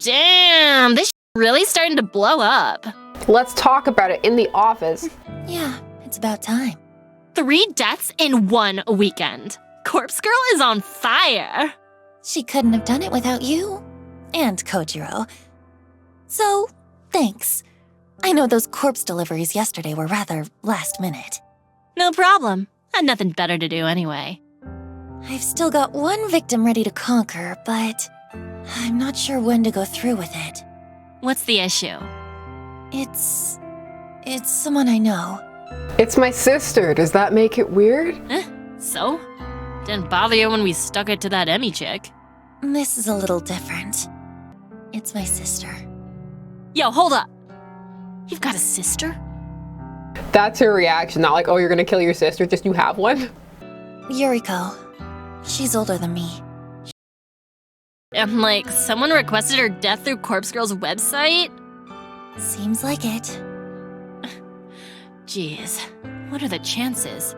Damn, this really starting to blow up. Let's talk about it in the office. Yeah, it's about time. 3 deaths in 1 weekend. Corpse Girl is on fire. She couldn't have done it without you. And Kojiro. So, thanks. I know those corpse deliveries yesterday were rather last minute. No problem. Had nothing better to do anyway. I've still got 1 victim ready to conquer, but I'm not sure when to go through with it. What's the issue? It's someone I know. It's my sister. Does that make it weird? So? Didn't bother you when we stuck it to that Emmy chick. This is a little different. It's my sister. Yo, hold up. You've got a sister? That's her reaction, not like, oh, you're gonna kill your sister, just you have one. Yuriko. She's older than me. I'm like, someone requested her death through Corpse Girl's website? Seems like it. Jeez, what are the chances?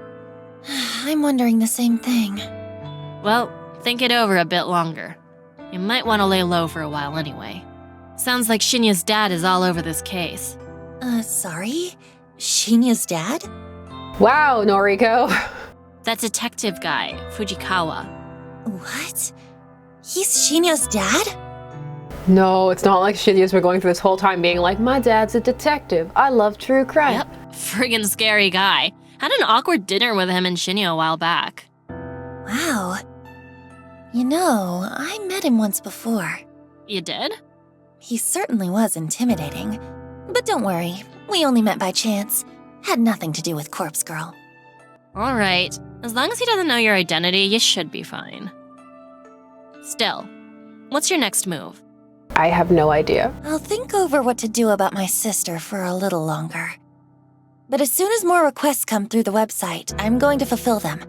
I'm wondering the same thing. Well, think it over a bit longer. You might want to lay low for a while anyway. Sounds like Shinya's dad is all over this case. Sorry? Shinya's dad? Wow, Noriko. That detective guy, Fujikawa. What? He's Shinya's dad? No, it's not like Shinya's been going through this whole time being like, my dad's a detective. I love true crime. Yep, friggin' scary guy. Had an awkward dinner with him and Shinya a while back. Wow. You know, I met him once before. You did? He certainly was intimidating. But don't worry, we only met by chance. Had nothing to do with Corpse Girl. Alright, as long as he doesn't know your identity, you should be fine. Still, what's your next move? I have no idea. I'll think over what to do about my sister for a little longer. But as soon as more requests come through the website, I'm going to fulfill them.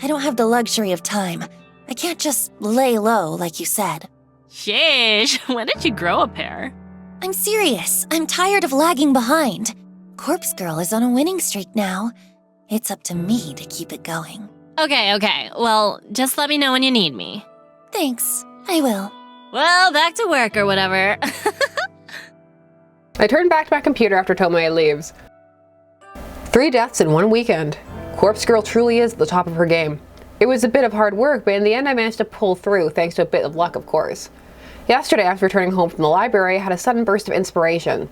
I don't have the luxury of time. I can't just lay low like you said. Sheesh, when did you grow a pair? I'm serious. I'm tired of lagging behind. Corpse Girl is on a winning streak now. It's up to me to keep it going. Okay, well, just let me know when you need me. Thanks, I will. Well, back to work or whatever. I turn back to my computer after Tomoe leaves. 3 deaths in 1 weekend. Corpse Girl truly is at the top of her game. It was a bit of hard work, but in the end I managed to pull through thanks to a bit of luck, of course. Yesterday, after returning home from the library, I had a sudden burst of inspiration.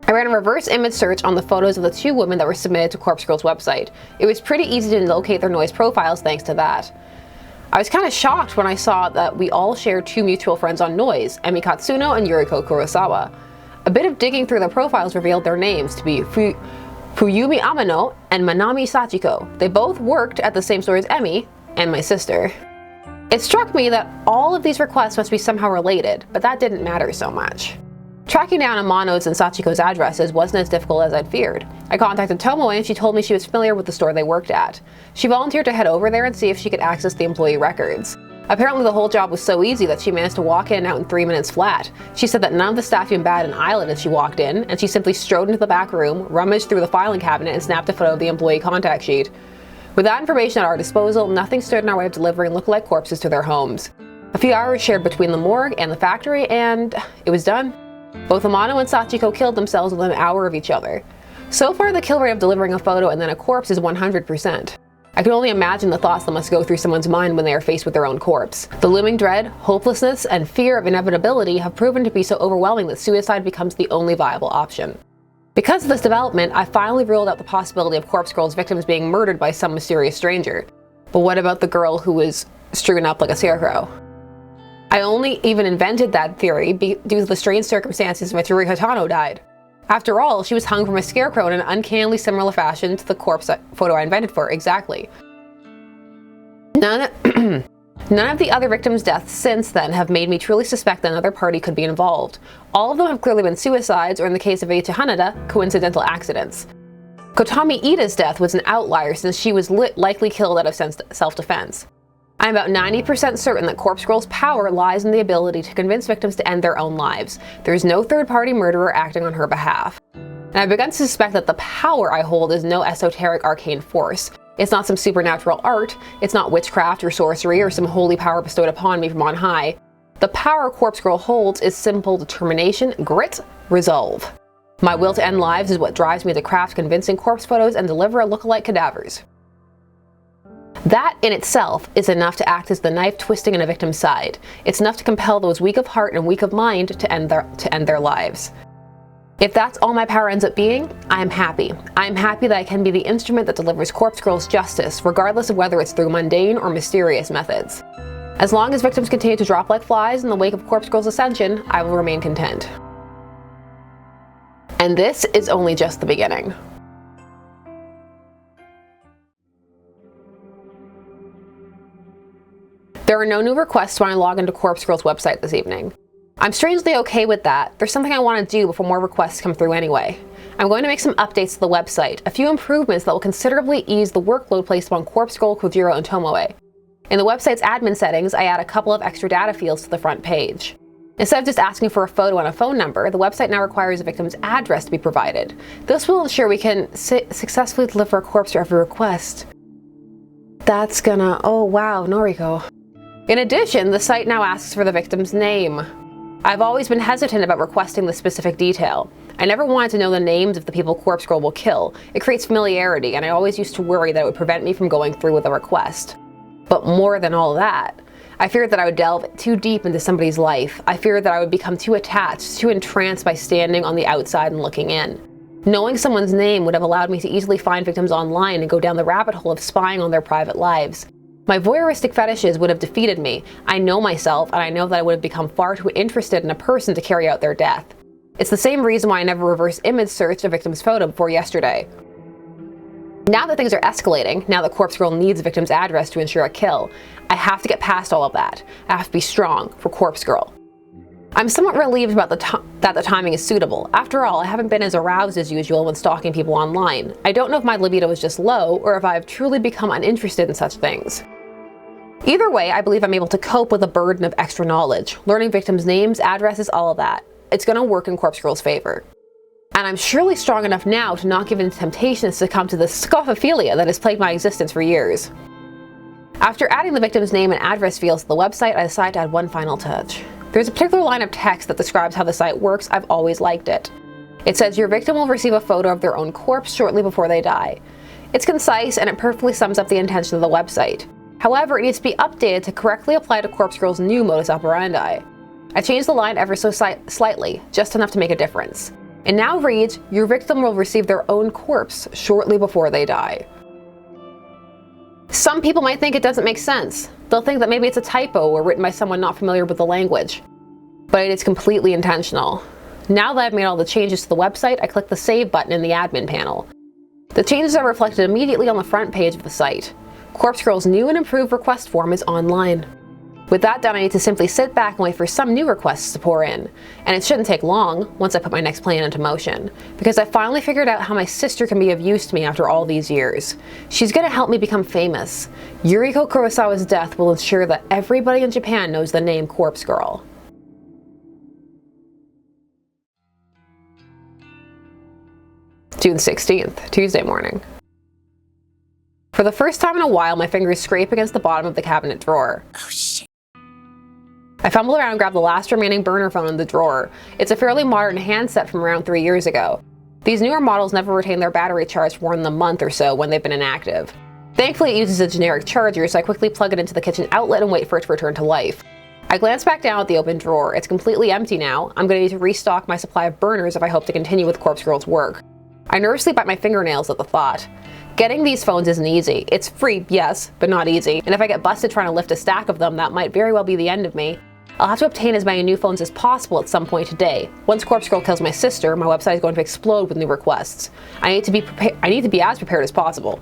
I ran a reverse image search on the photos of the 2 women that were submitted to Corpse Girl's website. It was pretty easy to locate their noise profiles thanks to that. I was kind of shocked when I saw that we all shared 2 mutual friends on Noise, Emi Katsuno and Yuriko Kurosawa. A bit of digging through the profiles revealed their names to be Fuyumi Amano and Manami Sachiko. They both worked at the same store as Emi and my sister. It struck me that all of these requests must be somehow related, but that didn't matter so much. Tracking down Amano's and Sachiko's addresses wasn't as difficult as I'd feared. I contacted Tomoe and she told me she was familiar with the store they worked at. She volunteered to head over there and see if she could access the employee records. Apparently the whole job was so easy that she managed to walk in and out in 3 minutes flat. She said that none of the staff even batted an eyelid as she walked in, and she simply strode into the back room, rummaged through the filing cabinet, and snapped a photo of the employee contact sheet. With that information at our disposal, nothing stood in our way of delivering look-alike corpses to their homes. A few hours shared between the morgue and the factory, and it was done. Both Amano and Sachiko killed themselves within an hour of each other. So far, the kill rate of delivering a photo and then a corpse is 100%. I can only imagine the thoughts that must go through someone's mind when they are faced with their own corpse. The looming dread, hopelessness, and fear of inevitability have proven to be so overwhelming that suicide becomes the only viable option. Because of this development, I finally ruled out the possibility of Corpse Girl's victims being murdered by some mysterious stranger. But what about the girl who was strewn up like a scarecrow? I only even invented that theory due to the strange circumstances in which Yuri Hatano died. After all, she was hung from a scarecrow in an uncannily similar fashion to the corpse photo I invented for her, exactly. None of the other victims' deaths since then have made me truly suspect that another party could be involved. All of them have clearly been suicides, or in the case of Eiichi Hanada, coincidental accidents. Kotami Ida's death was an outlier since she was likely killed out of self-defense. I'm about 90% certain that Corpse Girl's power lies in the ability to convince victims to end their own lives. There is no third-party murderer acting on her behalf. And I've begun to suspect that the power I hold is no esoteric arcane force. It's not some supernatural art, it's not witchcraft or sorcery or some holy power bestowed upon me from on high. The power Corpse Girl holds is simple determination, grit, resolve. My will to end lives is what drives me to craft convincing corpse photos and deliver lookalike cadavers. That in itself is enough to act as the knife twisting in a victim's side. It's enough to compel those weak of heart and weak of mind to end their lives. If that's all my power ends up being, I am happy. I am happy that I can be the instrument that delivers Corpse Girl's justice, regardless of whether it's through mundane or mysterious methods. As long as victims continue to drop like flies in the wake of Corpse Girl's ascension, I will remain content. And this is only just the beginning. There are no new requests when I log into Corpse Girl's website this evening. I'm strangely okay with that. There's something I want to do before more requests come through anyway. I'm going to make some updates to the website, a few improvements that will considerably ease the workload placed on Corpse Girl, Kojiro, and Tomoe. In the website's admin settings, I add a couple of extra data fields to the front page. Instead of just asking for a photo and a phone number, the website now requires a victim's address to be provided. This will ensure we can successfully deliver a corpse to every request. That's gonna... oh wow, Noriko. In addition, the site now asks for the victim's name. I've always been hesitant about requesting this specific detail. I never wanted to know the names of the people Corpse Girl will kill. It creates familiarity, and I always used to worry that it would prevent me from going through with a request. But more than all that, I feared that I would delve too deep into somebody's life. I feared that I would become too attached, too entranced by standing on the outside and looking in. Knowing someone's name would have allowed me to easily find victims online and go down the rabbit hole of spying on their private lives. My voyeuristic fetishes would have defeated me. I know myself, and I know that I would have become far too interested in a person to carry out their death. It's the same reason why I never reverse image searched a victim's photo before yesterday. Now that things are escalating, now that Corpse Girl needs a victim's address to ensure a kill, I have to get past all of that. I have to be strong for Corpse Girl. I'm somewhat relieved about that the timing is suitable. After all, I haven't been as aroused as usual when stalking people online. I don't know if my libido is just low, or if I have truly become uninterested in such things. Either way, I believe I'm able to cope with the burden of extra knowledge, learning victims' names, addresses, all of that. It's gonna work in Corpse Girl's favor. And I'm surely strong enough now to not give in to temptation to succumb to the scophophilia that has plagued my existence for years. After adding the victim's name and address fields to the website, I decided to add one final touch. There's a particular line of text that describes how the site works. I've always liked it. It says your victim will receive a photo of their own corpse shortly before they die. It's concise and it perfectly sums up the intention of the website. However, it needs to be updated to correctly apply to Corpse Girl's new modus operandi. I changed the line ever so slightly, just enough to make a difference. It now reads, your victim will receive their own corpse shortly before they die. Some people might think it doesn't make sense. They'll think that maybe it's a typo or written by someone not familiar with the language. But it is completely intentional. Now that I've made all the changes to the website, I click the Save button in the admin panel. The changes are reflected immediately on the front page of the site. Corpse Girl's new and improved request form is online. With that done, I need to simply sit back and wait for some new requests to pour in. And it shouldn't take long once I put my next plan into motion, because I finally figured out how my sister can be of use to me after all these years. She's gonna help me become famous. Yuriko Kurosawa's death will ensure that everybody in Japan knows the name Corpse Girl. June 16th, Tuesday morning. For the first time in a while, my fingers scrape against the bottom of the cabinet drawer. Oh shit. I fumble around and grab the last remaining burner phone in the drawer. It's a fairly modern handset from around 3 years ago. These newer models never retain their battery charge for more than a month or so when they've been inactive. Thankfully, it uses a generic charger, so I quickly plug it into the kitchen outlet and wait for it to return to life. I glance back down at the open drawer. It's completely empty now. I'm going to need to restock my supply of burners if I hope to continue with Corpse Girl's work. I nervously bite my fingernails at the thought. Getting these phones isn't easy. It's free, yes, but not easy. And if I get busted trying to lift a stack of them, that might very well be the end of me. I'll have to obtain as many new phones as possible at some point today. Once Corpse Girl kills my sister, my website is going to explode with new requests. I need to be as prepared as possible.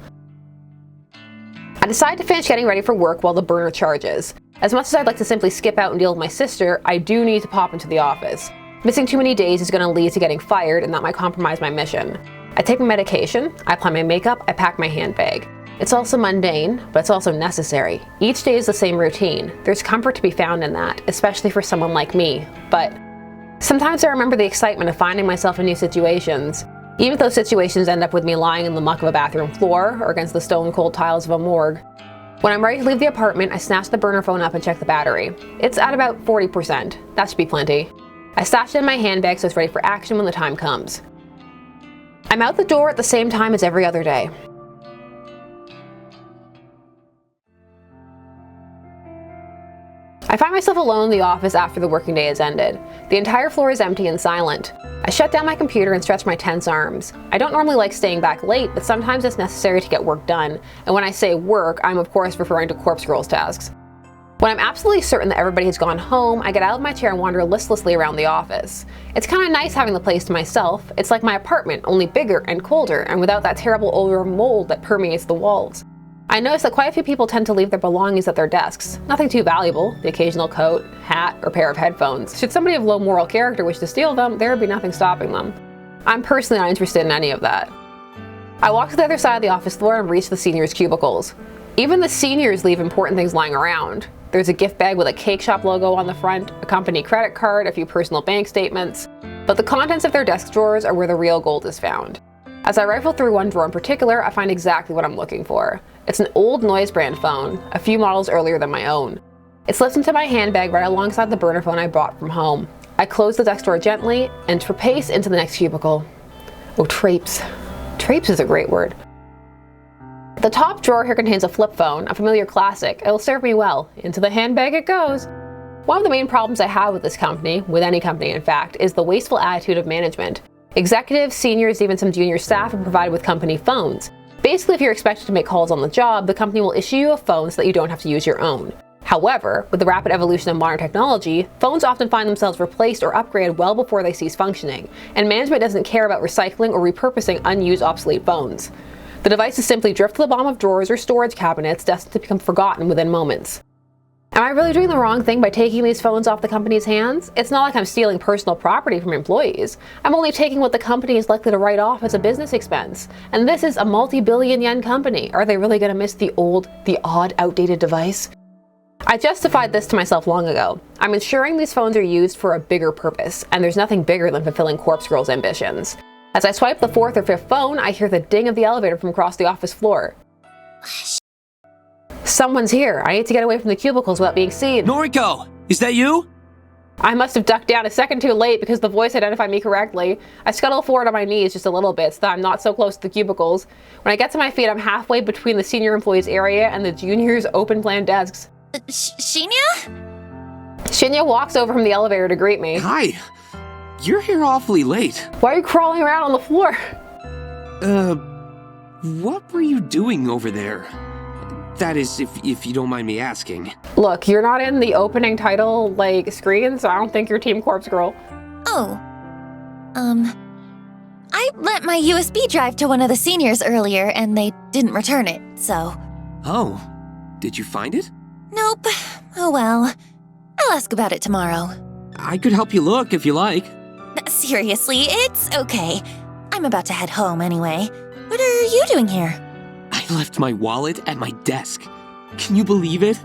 I decide to finish getting ready for work while the burner charges. As much as I'd like to simply skip out and deal with my sister, I do need to pop into the office. Missing too many days is going to lead to getting fired, and that might compromise my mission. I take my medication, I apply my makeup, I pack my handbag. It's also mundane, but it's also necessary. Each day is the same routine. There's comfort to be found in that, especially for someone like me. But sometimes I remember the excitement of finding myself in new situations. Even if those situations end up with me lying in the muck of a bathroom floor or against the stone-cold tiles of a morgue. When I'm ready to leave the apartment, I snatch the burner phone up and check the battery. It's at about 40%. That should be plenty. I stash it in my handbag so it's ready for action when the time comes. I'm out the door at the same time as every other day. I find myself alone in the office after the working day has ended. The entire floor is empty and silent. I shut down my computer and stretch my tense arms. I don't normally like staying back late, but sometimes it's necessary to get work done. And when I say work, I'm of course referring to Corpse Girl's tasks. When I'm absolutely certain that everybody has gone home, I get out of my chair and wander listlessly around the office. It's kind of nice having the place to myself. It's like my apartment, only bigger and colder, and without that terrible odor of mold that permeates the walls. I notice that quite a few people tend to leave their belongings at their desks. Nothing too valuable, the occasional coat, hat, or pair of headphones. Should somebody of low moral character wish to steal them, there would be nothing stopping them. I'm personally not interested in any of that. I walk to the other side of the office floor and reach the seniors' cubicles. Even the seniors leave important things lying around. There's a gift bag with a cake shop logo on the front, a company credit card, a few personal bank statements. But the contents of their desk drawers are where the real gold is found. As I rifle through one drawer in particular, I find exactly what I'm looking for. It's an old Noise brand phone, a few models earlier than my own. It slips into my handbag right alongside the burner phone I brought from home. I close the desk door gently and trapace into the next cubicle. Oh, traipse. Traipse is a great word. The top drawer here contains a flip phone, a familiar classic. It'll serve me well. Into the handbag it goes. One of the main problems I have with this company, with any company in fact, is the wasteful attitude of management. Executives, seniors, even some junior staff are provided with company phones. Basically, if you're expected to make calls on the job, the company will issue you a phone so that you don't have to use your own. However, with the rapid evolution of modern technology, phones often find themselves replaced or upgraded well before they cease functioning, and management doesn't care about recycling or repurposing unused obsolete phones. The devices simply drift to the bottom of drawers or storage cabinets, destined to become forgotten within moments. Am I really doing the wrong thing by taking these phones off the company's hands? It's not like I'm stealing personal property from employees. I'm only taking what the company is likely to write off as a business expense. And this is a multi-billion yen company. Are they really going to miss the odd, outdated device? I justified this to myself long ago. I'm ensuring these phones are used for a bigger purpose, and there's nothing bigger than fulfilling Corpse Girl's ambitions. As I swipe the fourth or fifth phone, I hear the ding of the elevator from across the office floor. Someone's here. I need to get away from the cubicles without being seen. Noriko! Is that you? I must have ducked down a second too late because the voice identified me correctly. I scuttle forward on my knees just a little bit so that I'm not so close to the cubicles. When I get to my feet, I'm halfway between the senior employees area and the juniors' open plan desks. Shinya? Shinya walks over from the elevator to greet me. Hi. You're here awfully late. Why are you crawling around on the floor? What were you doing over there? That is, if you don't mind me asking. Look, you're not in the opening title, screen, so I don't think you're Team Corpse Girl. Oh. I lent my USB drive to one of the seniors earlier, and they didn't return it, so... Oh. Did you find it? Nope. Oh well, I'll ask about it tomorrow. I could help you look if you like. Seriously, it's okay. I'm about to head home anyway. What are you doing here? I left my wallet at my desk. Can you believe it?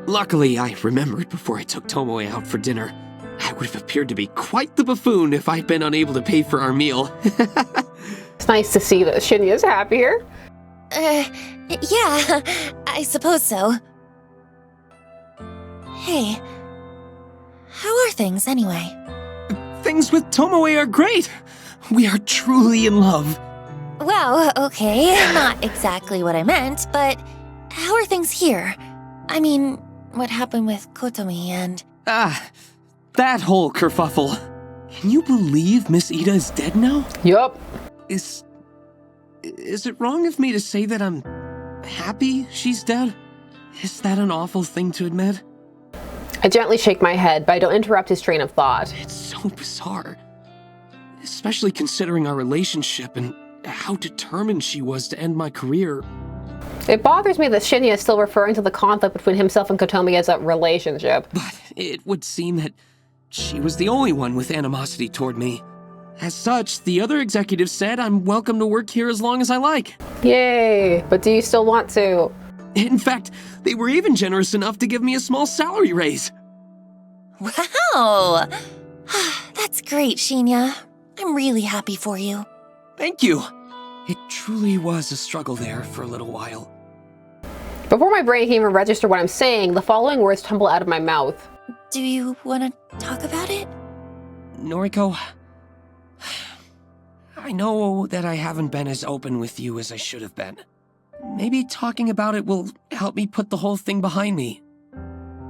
Luckily, I remembered before I took Tomoe out for dinner. I would have appeared to be quite the buffoon if I'd been unable to pay for our meal. It's nice to see that Shinya's happier. Yeah, I suppose so. Hey, how are things anyway? Things with Tomoe are great. We are truly in love. Well, okay, not exactly what I meant, but how are things here? I mean, what happened with Kotomi and... That whole kerfuffle. Can you believe Miss Ida is dead now? Yup. Is it wrong of me to say that I'm happy she's dead? Is that an awful thing to admit? I gently shake my head, but I don't interrupt his train of thought. It's so bizarre. Especially considering our relationship and how determined she was to end my career. It bothers me that Shinya is still referring to the conflict between himself and Kotomi as a relationship. But it would seem that she was the only one with animosity toward me. As such, the other executives said I'm welcome to work here as long as I like. Yay, but do you still want to? In fact, they were even generous enough to give me a small salary raise. Wow! That's great, Shinya. I'm really happy for you. Thank you. It truly was a struggle there for a little while. Before my brain can even register what I'm saying, the following words tumble out of my mouth. Do you want to talk about it? Noriko, I know that I haven't been as open with you as I should have been. Maybe talking about it will help me put the whole thing behind me.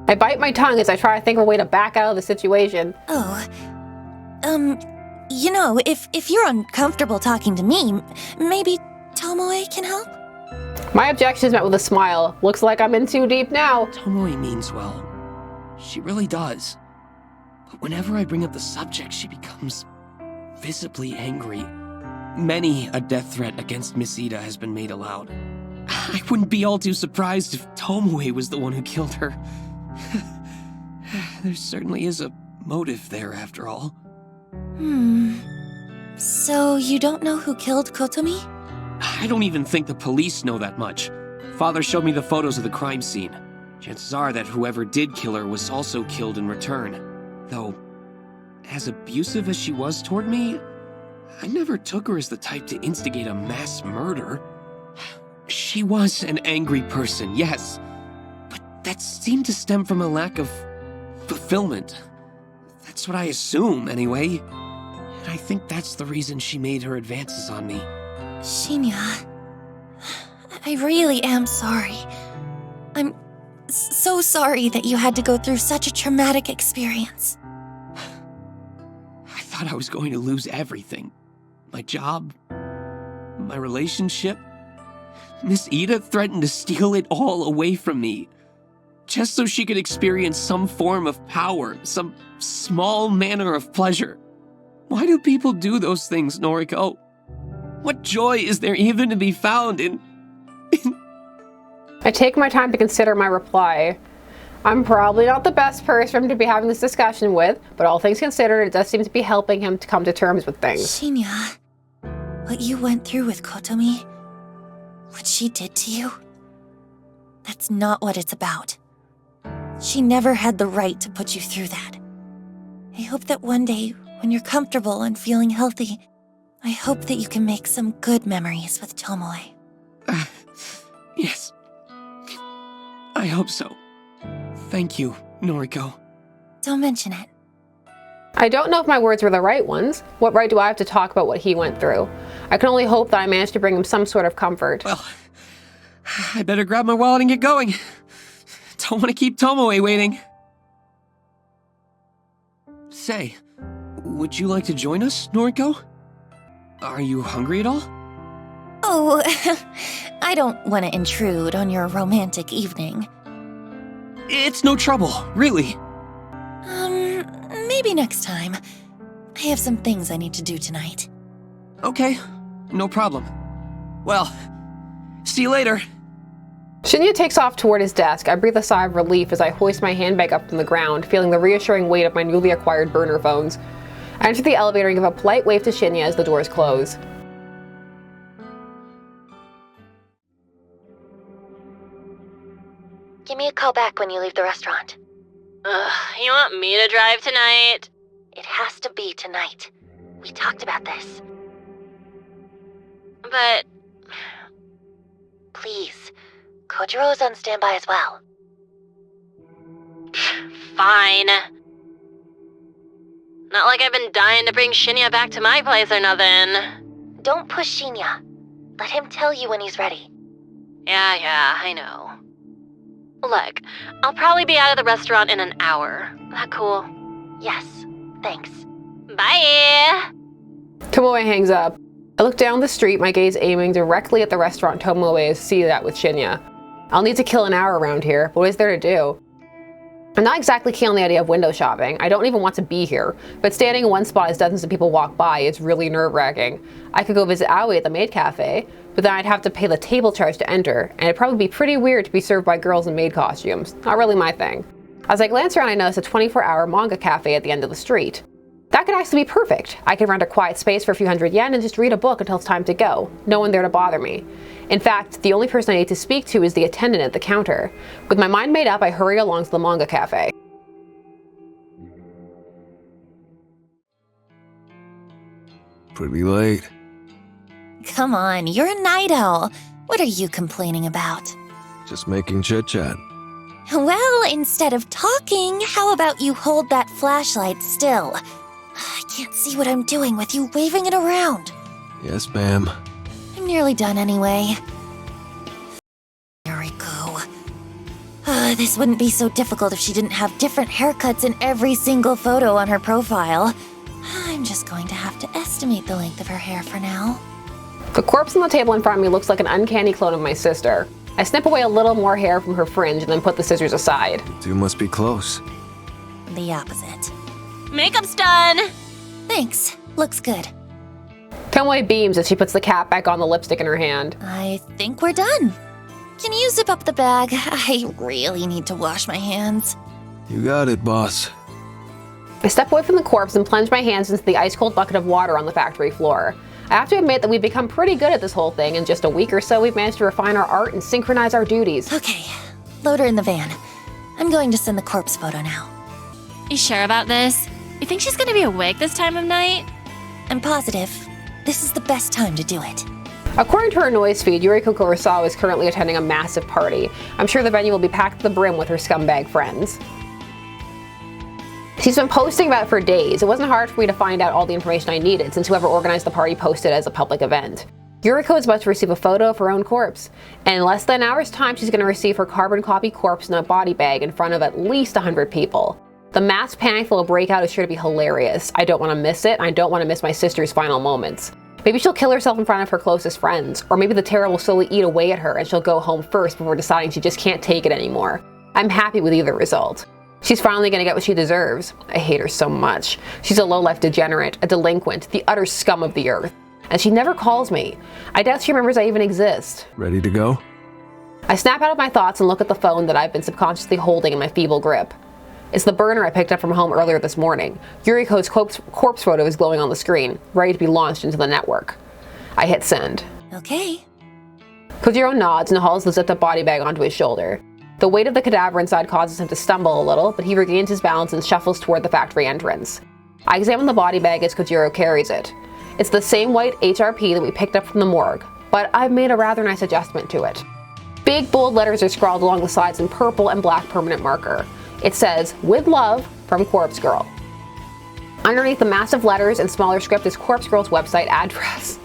I bite my tongue as I try to think of a way to back out of the situation. You know, if you're uncomfortable talking to me, maybe Tomoe can help? My objection is met with a smile. Looks like I'm in too deep now. Tomoe means well. She really does. But whenever I bring up the subject, she becomes visibly angry. Many a death threat against Miss Ida has been made aloud. I wouldn't be all too surprised if Tomoe was the one who killed her. There certainly is a motive there, after all. So you don't know who killed Kotomi? I don't even think the police know that much. Father showed me the photos of the crime scene. Chances are that whoever did kill her was also killed in return. Though, as abusive as she was toward me, I never took her as the type to instigate a mass murder. She was an angry person, yes, but that seemed to stem from a lack of fulfillment. That's what I assume, anyway. And I think that's the reason she made her advances on me. Shinya, I really am sorry. I'm so sorry that you had to go through such a traumatic experience. I thought I was going to lose everything. My job, my relationship. Miss Ida threatened to steal it all away from me, just so she could experience some form of power, some small manner of pleasure. Why do people do those things, Noriko? What joy is there even to be found in... I take my time to consider my reply. I'm probably not the best person to be having this discussion with, but all things considered, it does seem to be helping him to come to terms with things. Shinya, what you went through with Kotomi, what she did to you, that's not what it's about. She never had the right to put you through that. I hope that one day, when you're comfortable and feeling healthy, I hope that you can make some good memories with Tomoe. Yes. I hope so. Thank you, Noriko. Don't mention it. I don't know if my words were the right ones. What right do I have to talk about what he went through? I can only hope that I managed to bring him some sort of comfort. Well, I better grab my wallet and get going. Don't want to keep Tomoe waiting. Say, would you like to join us, Noriko? Are you hungry at all? Oh, I don't want to intrude on your romantic evening. It's no trouble, really. Maybe next time. I have some things I need to do tonight. Okay, no problem. Well, see you later. Shinya takes off toward his desk. I breathe a sigh of relief as I hoist my handbag up from the ground, feeling the reassuring weight of my newly acquired burner phones. I enter the elevator and give a polite wave to Shinya as the doors close. Give me a call back when you leave the restaurant. Ugh, you want me to drive tonight? It has to be tonight. We talked about this. But... Please. Kojiro is on standby as well. Fine. Not like I've been dying to bring Shinya back to my place or nothing. Don't push Shinya. Let him tell you when he's ready. Yeah, I know. Look, I'll probably be out of the restaurant in an hour. That cool? Yes, thanks. Bye! Tomoe hangs up. I look down the street, my gaze aiming directly at the restaurant Tomoe is seated at with Shinya. I'll need to kill an hour around here, but what is there to do? I'm not exactly keen on the idea of window shopping. I don't even want to be here, but standing in one spot as dozens of people walk by is really nerve-wracking. I could go visit Aoi at the maid cafe, but then I'd have to pay the table charge to enter, and it'd probably be pretty weird to be served by girls in maid costumes. Not really my thing. As I glance around, I notice a 24-hour manga cafe at the end of the street. That could actually be perfect. I could rent a quiet space for a few hundred yen and just read a book until it's time to go. No one there to bother me. In fact, the only person I need to speak to is the attendant at the counter. With my mind made up, I hurry along to the manga cafe. Pretty late. Come on, you're a night owl. What are you complaining about? Just making chit-chat. Well, instead of talking, how about you hold that flashlight still? I can't see what I'm doing with you waving it around. Yes, ma'am. I'm nearly done anyway. Yuriko. This wouldn't be so difficult if she didn't have different haircuts in every single photo on her profile. I'm just going to have to estimate the length of her hair for now. The corpse on the table in front of me looks like an uncanny clone of my sister. I snip away a little more hair from her fringe and then put the scissors aside. You two must be close. The opposite. Makeup's done! Thanks. Looks good. Tomoe beams as she puts the cap back on the lipstick in her hand. I think we're done. Can you zip up the bag? I really need to wash my hands. You got it, boss. I step away from the corpse and plunge my hands into the ice-cold bucket of water on the factory floor. I have to admit that we've become pretty good at this whole thing. In just a week or so, we've managed to refine our art and synchronize our duties. Okay, load her in the van. I'm going to send the corpse photo now. You sure about this? You think she's gonna be awake this time of night? I'm positive. This is the best time to do it. According to her noise feed, Yuriko Kurosawa is currently attending a massive party. I'm sure the venue will be packed to the brim with her scumbag friends. She's been posting about it for days. It wasn't hard for me to find out all the information I needed, since whoever organized the party posted it as a public event. Yuriko is about to receive a photo of her own corpse, and in less than an hour's time she's going to receive her carbon copy corpse in a body bag in front of at least 100 people. The mass panic that will break out is sure to be hilarious. I don't want to miss it, and I don't want to miss my sister's final moments. Maybe she'll kill herself in front of her closest friends, or maybe the terror will slowly eat away at her and she'll go home first before deciding she just can't take it anymore. I'm happy with either result. She's finally gonna get what she deserves. I hate her so much. She's a low-life degenerate, a delinquent, the utter scum of the earth. And she never calls me. I doubt she remembers I even exist. Ready to go? I snap out of my thoughts and look at the phone that I've been subconsciously holding in my feeble grip. It's the burner I picked up from home earlier this morning. Yuriko's corpse photo is glowing on the screen, ready to be launched into the network. I hit send. Okay. Kojiro nods and hauls the zipped-up body bag onto his shoulder. The weight of the cadaver inside causes him to stumble a little, but he regains his balance and shuffles toward the factory entrance. I examine the body bag as Kojiro carries it. It's the same white HRP that we picked up from the morgue, but I've made a rather nice adjustment to it. Big bold letters are scrawled along the sides in purple and black permanent marker. It says, "With love, from Corpse Girl." Underneath the massive letters and smaller script is Corpse Girl's website address.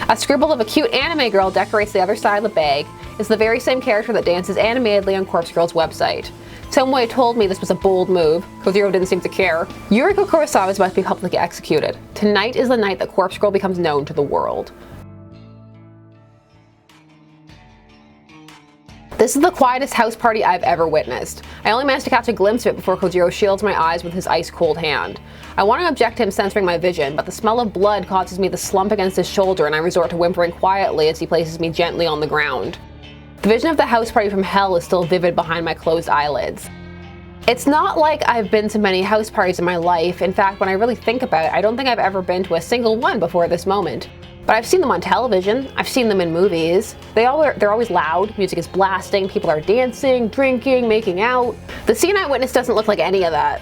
A scribble of a cute anime girl decorates the other side of the bag. It's the very same character that dances animatedly on Corpse Girl's website. Tomoe told me this was a bold move. Kojiro didn't seem to care. Yuriko Kurosawa is about to be publicly executed. Tonight is the night that Corpse Girl becomes known to the world. This is the quietest house party I've ever witnessed. I only managed to catch a glimpse of it before Kojiro shields my eyes with his ice-cold hand. I want to object to him censoring my vision, but the smell of blood causes me to slump against his shoulder and I resort to whimpering quietly as he places me gently on the ground. The vision of the house party from hell is still vivid behind my closed eyelids. It's not like I've been to many house parties in my life. In fact, when I really think about it, I don't think I've ever been to a single one before this moment. But I've seen them on television, I've seen them in movies. They're always loud, music is blasting, people are dancing, drinking, making out. The scene I witnessed doesn't look like any of that.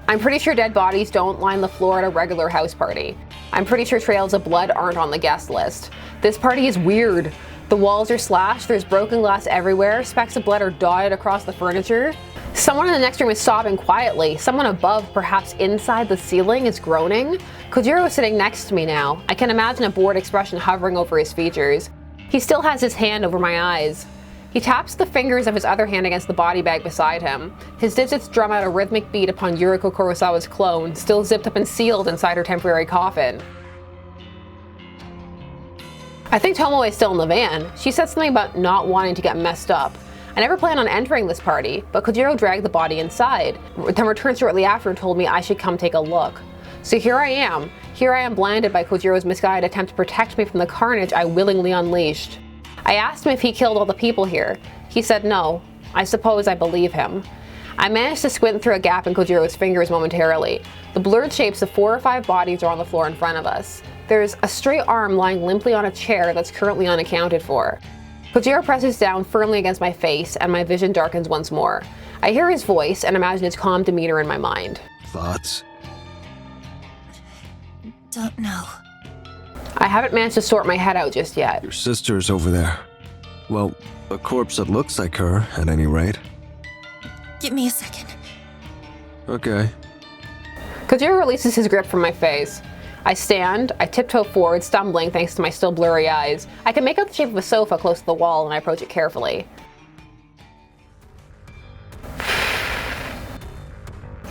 I'm pretty sure dead bodies don't line the floor at a regular house party. I'm pretty sure trails of blood aren't on the guest list. This party is weird. The walls are slashed, there's broken glass everywhere, specks of blood are dotted across the furniture. Someone in the next room is sobbing quietly. Someone above, perhaps inside the ceiling, is groaning. Kojiro is sitting next to me now. I can imagine a bored expression hovering over his features. He still has his hand over my eyes. He taps the fingers of his other hand against the body bag beside him. His digits drum out a rhythmic beat upon Yuriko Kurosawa's clone, still zipped up and sealed inside her temporary coffin. I think Tomoe is still in the van. She said something about not wanting to get messed up. I never planned on entering this party, but Kojiro dragged the body inside, then returned shortly after and told me I should come take a look. So here I am blinded by Kojiro's misguided attempt to protect me from the carnage I willingly unleashed. I asked him if he killed all the people here. He said no. I suppose I believe him. I managed to squint through a gap in Kojiro's fingers momentarily. The blurred shapes of 4 or 5 bodies are on the floor in front of us. There's a straight arm lying limply on a chair that's currently unaccounted for. Kojiro presses down firmly against my face and my vision darkens once more. I hear his voice and imagine his calm demeanor in my mind. Thoughts? Don't know. I haven't managed to sort my head out just yet. Your sister's over there. Well, a corpse that looks like her, at any rate. Give me a second. Okay. Kojiro releases his grip from my face. I stand, I tiptoe forward, stumbling thanks to my still blurry eyes. I can make out the shape of a sofa close to the wall and I approach it carefully.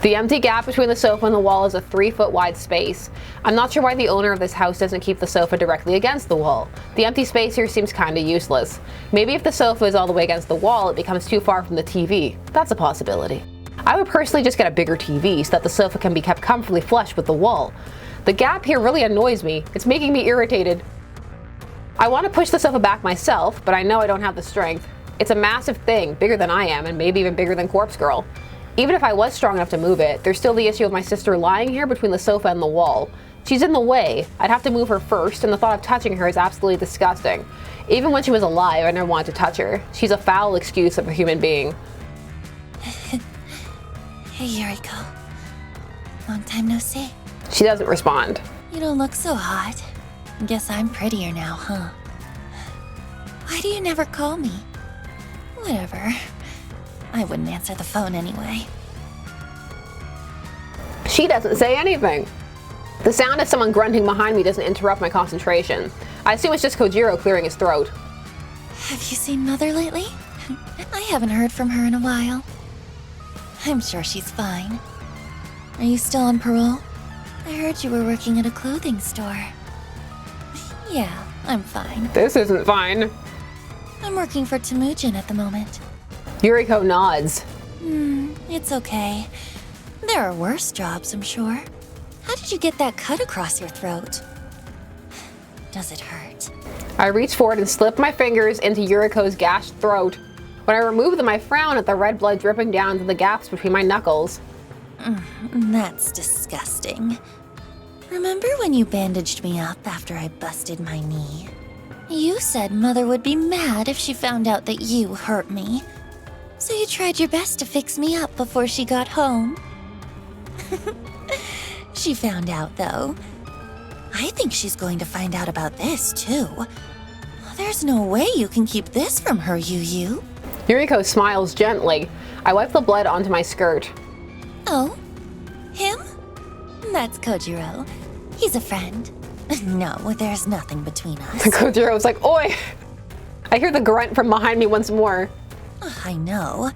The empty gap between the sofa and the wall is a 3-foot wide space. I'm not sure why the owner of this house doesn't keep the sofa directly against the wall. The empty space here seems kinda useless. Maybe if the sofa is all the way against the wall, it becomes too far from the TV. That's a possibility. I would personally just get a bigger TV so that the sofa can be kept comfortably flush with the wall. The gap here really annoys me. It's making me irritated. I want to push the sofa back myself, but I know I don't have the strength. It's a massive thing, bigger than I am, and maybe even bigger than Corpse Girl. Even if I was strong enough to move it, there's still the issue of my sister lying here between the sofa and the wall. She's in the way. I'd have to move her first, and the thought of touching her is absolutely disgusting. Even when she was alive, I never wanted to touch her. She's a foul excuse of a human being. Hey, Yuriko. Long time no see. She doesn't respond. You don't look so hot. Guess I'm prettier now, huh? Why do you never call me? Whatever. I wouldn't answer the phone anyway. She doesn't say anything. The sound of someone grunting behind me doesn't interrupt my concentration. I assume it's just Kojiro clearing his throat. Have you seen Mother lately? I haven't heard from her in a while. I'm sure she's fine. Are you still on parole? I heard you were working at a clothing store. Yeah, I'm fine. This isn't fine. I'm working for Temujin at the moment. Yuriko nods. It's okay. There are worse jobs, I'm sure. How did you get that cut across your throat? Does it hurt? I reach forward and slip my fingers into Yuriko's gashed throat. When I remove them, I frown at the red blood dripping down to the gaps between my knuckles. That's disgusting. Remember when you bandaged me up after I busted my knee? You said Mother would be mad if she found out that you hurt me. So you tried your best to fix me up before she got home. She found out, though. I think she's going to find out about this, too. There's no way you can keep this from her, Yu. Yuriko smiles gently. I wipe the blood onto my skirt. Oh? Him? That's Kojiro. He's a friend. No, there's nothing between us. Kojiro's like, oi! I hear the grunt from behind me once more. I know.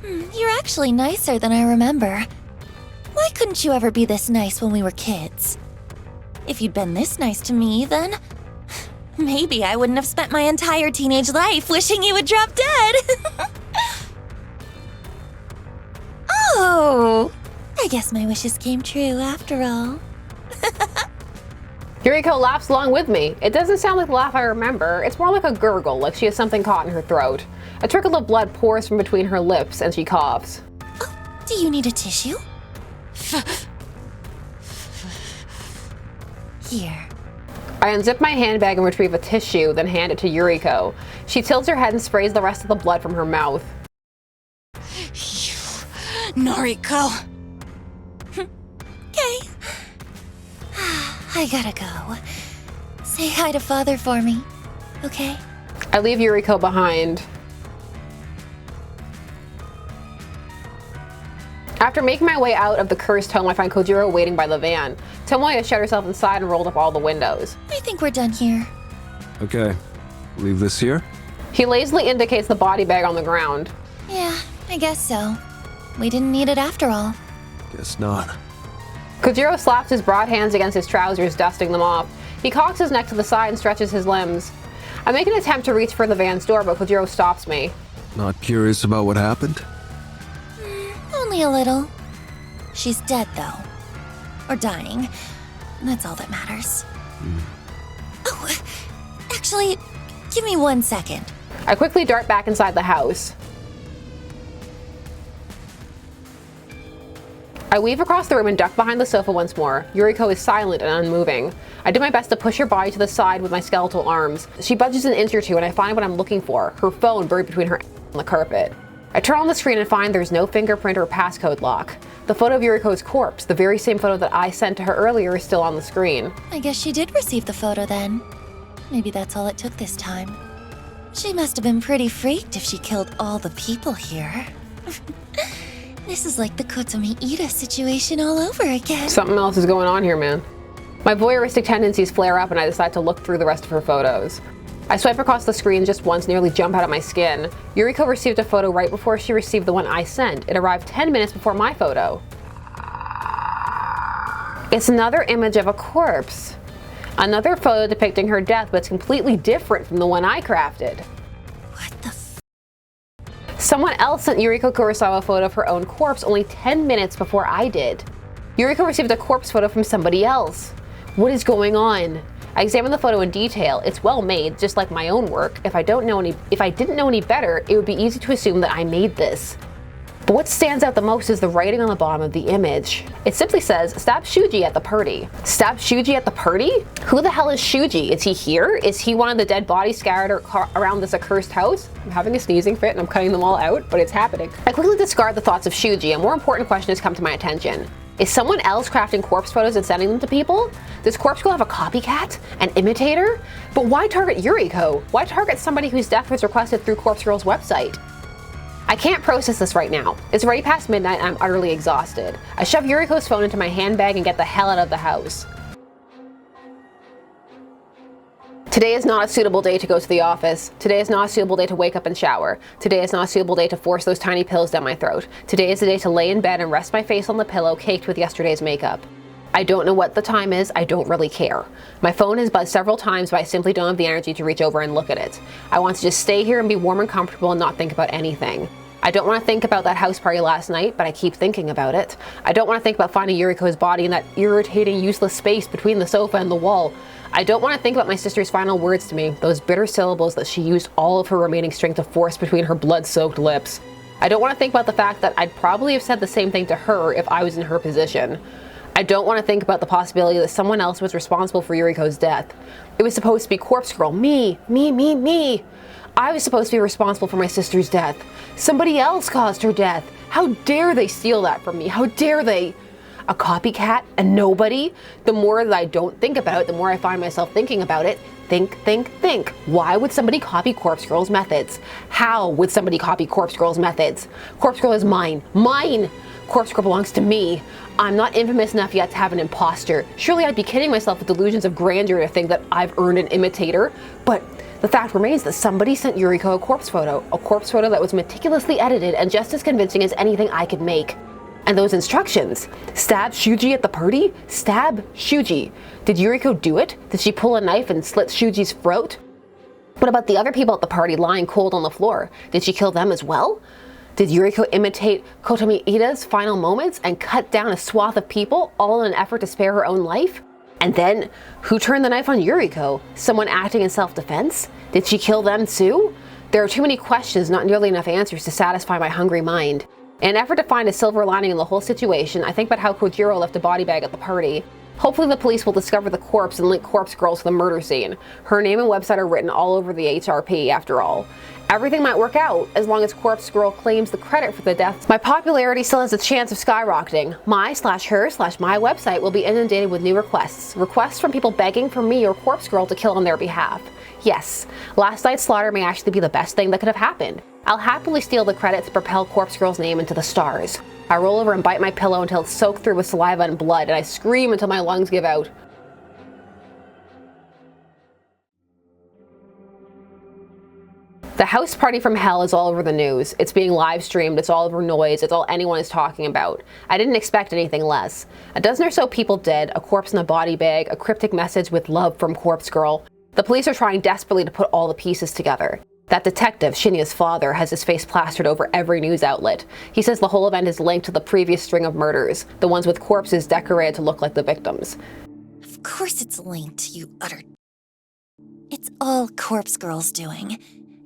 You're actually nicer than I remember. Why couldn't you ever be this nice when we were kids? If you'd been this nice to me, then maybe I wouldn't have spent my entire teenage life wishing you would drop dead. Oh, I guess my wishes came true after all. Yuriko laughs along with me. It doesn't sound like the laugh I remember. It's more like a gurgle, like she has something caught in her throat. A trickle of blood pours from between her lips and she coughs. Oh, do you need a tissue? Here. I unzip my handbag and retrieve a tissue, then hand it to Yuriko. She tilts her head and sprays the rest of the blood from her mouth. Noriko. Okay. I gotta go. Say hi to Father for me, okay? I leave Yuriko behind. After making my way out of the cursed home, I find Kojiro waiting by the van. Tomoe has shut herself inside and rolled up all the windows. I think we're done here. Okay, leave this here? He lazily indicates the body bag on the ground. Yeah, I guess so. We didn't need it after all. Guess not. Kojiro slaps his broad hands against his trousers, dusting them off. He cocks his neck to the side and stretches his limbs. I make an attempt to reach for the van's door, but Kojiro stops me. Not curious about what happened? Only a little. She's dead, though. Or dying. That's all that matters. Oh, actually, give me 1 second. I quickly dart back inside the house. I weave across the room and duck behind the sofa once more. Yuriko is silent and unmoving. I do my best to push her body to the side with my skeletal arms. She budges an inch or two and I find what I'm looking for, her phone buried between her and the carpet. I turn on the screen and find there's no fingerprint or passcode lock. The photo of Yuriko's corpse, the very same photo that I sent to her earlier, is still on the screen. I guess she did receive the photo then. Maybe that's all it took this time. She must have been pretty freaked if she killed all the people here. This is like the Kotomi Ida situation all over again. Something else is going on here, man. My voyeuristic tendencies flare up and I decide to look through the rest of her photos. I swipe across the screen just once, nearly jump out of my skin. Yuriko received a photo right before she received the one I sent. It arrived 10 minutes before my photo. It's another image of a corpse. Another photo depicting her death, but it's completely different from the one I crafted. What the f? Someone else sent Yuriko Kurosawa a photo of her own corpse only 10 minutes before I did. Yuriko received a corpse photo from somebody else. What is going on? I examined the photo in detail. It's well made, just like my own work. If I didn't know any better, it would be easy to assume that I made this. But what stands out the most is the writing on the bottom of the image. It simply says, "Stab Shuji at the party." Stab Shuji at the party? Who the hell is Shuji? Is he here? Is he one of the dead bodies scattered around this accursed house? I'm having a sneezing fit and I'm cutting them all out, but it's happening. I quickly discard the thoughts of Shuji. A more important question has come to my attention. Is someone else crafting corpse photos and sending them to people? Does Corpse Girl have a copycat? An imitator? But why target Yuriko? Why target somebody whose death was requested through Corpse Girl's website? I can't process this right now. It's already past midnight and I'm utterly exhausted. I shove Yuriko's phone into my handbag and get the hell out of the house. Today is not a suitable day to go to the office. Today is not a suitable day to wake up and shower. Today is not a suitable day to force those tiny pills down my throat. Today is the day to lay in bed and rest my face on the pillow caked with yesterday's makeup. I don't know what the time is, I don't really care. My phone has buzzed several times, but I simply don't have the energy to reach over and look at it. I want to just stay here and be warm and comfortable and not think about anything. I don't want to think about that house party last night, but I keep thinking about it. I don't want to think about finding Yuriko's body in that irritating, useless space between the sofa and the wall. I don't want to think about my sister's final words to me, those bitter syllables that she used all of her remaining strength to force between her blood-soaked lips. I don't want to think about the fact that I'd probably have said the same thing to her if I was in her position. I don't want to think about the possibility that someone else was responsible for Yuriko's death. It was supposed to be Corpse Girl, me. I was supposed to be responsible for my sister's death. Somebody else caused her death. How dare they steal that from me? How dare they? A copycat? A nobody? The more that I don't think about it, the more I find myself thinking about it. Think. Why would somebody copy Corpse Girl's methods? How would somebody copy Corpse Girl's methods? Corpse Girl is mine. Mine! Corpse Girl belongs to me. I'm not infamous enough yet to have an imposter. Surely I'd be kidding myself with delusions of grandeur to think that I've earned an imitator. But the fact remains that somebody sent Yuriko a corpse photo that was meticulously edited and just as convincing as anything I could make. And those instructions, stab Shuji at the party? Stab Shuji. Did Yuriko do it? Did she pull a knife and slit Shuji's throat? What about the other people at the party lying cold on the floor? Did she kill them as well? Did Yuriko imitate Kotomi Ida's final moments and cut down a swath of people, all in an effort to spare her own life? And then, who turned the knife on Yuriko? Someone acting in self-defense? Did she kill them too? There are too many questions, not nearly enough answers to satisfy my hungry mind. In an effort to find a silver lining in the whole situation, I think about how Kojiro left a body bag at the party. Hopefully the police will discover the corpse and link Corpse Girl to the murder scene. Her name and website are written all over the HRP, after all. Everything might work out, as long as Corpse Girl claims the credit for the deaths. My popularity still has a chance of skyrocketing. My/her/my website will be inundated with new requests. Requests from people begging for me or Corpse Girl to kill on their behalf. Yes, last night's slaughter may actually be the best thing that could have happened. I'll happily steal the credit to propel Corpse Girl's name into the stars. I roll over and bite my pillow until it's soaked through with saliva and blood, and I scream until my lungs give out. The house party from hell is all over the news. It's being live streamed, it's all over noise, it's all anyone is talking about. I didn't expect anything less. A dozen or so people dead, a corpse in a body bag, a cryptic message with love from Corpse Girl. The police are trying desperately to put all the pieces together. That detective, Shinya's father, has his face plastered over every news outlet. He says the whole event is linked to the previous string of murders, the ones with corpses decorated to look like the victims. Of course it's linked, you utter... It's all Corpse Girl's doing.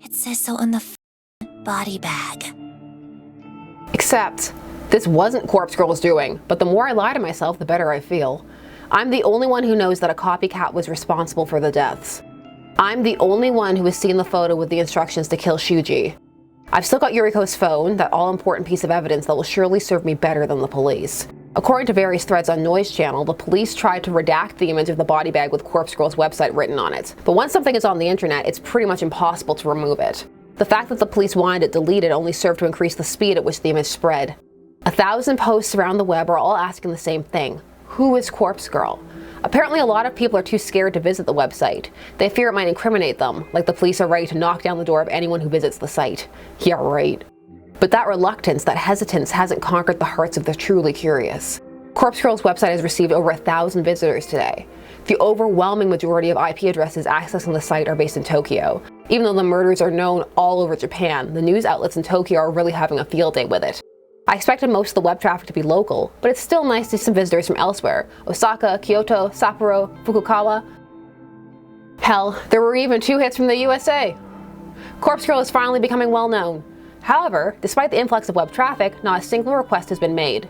It says so on the body bag. Except, this wasn't Corpse Girl's doing, but the more I lie to myself, the better I feel. I'm the only one who knows that a copycat was responsible for the deaths. I'm the only one who has seen the photo with the instructions to kill Shuji. I've still got Yuriko's phone, that all-important piece of evidence that will surely serve me better than the police. According to various threads on Noise Channel, the police tried to redact the image of the body bag with Corpse Girl's website written on it. But once something is on the internet, it's pretty much impossible to remove it. The fact that the police wanted it deleted only served to increase the speed at which the image spread. 1,000 posts around the web are all asking the same thing. Who is Corpse Girl? Apparently a lot of people are too scared to visit the website. They fear it might incriminate them, like the police are ready to knock down the door of anyone who visits the site. Yeah, right. But that reluctance, that hesitance hasn't conquered the hearts of the truly curious. Corpse Girl's website has received over 1,000 visitors today. The overwhelming majority of IP addresses accessing the site are based in Tokyo. Even though the murders are known all over Japan, the news outlets in Tokyo are really having a field day with it. I expected most of the web traffic to be local, but it's still nice to see some visitors from elsewhere. Osaka, Kyoto, Sapporo, Fukuoka. Hell, there were even 2 hits from the USA. Corpse Girl is finally becoming well known. However, despite the influx of web traffic, not a single request has been made.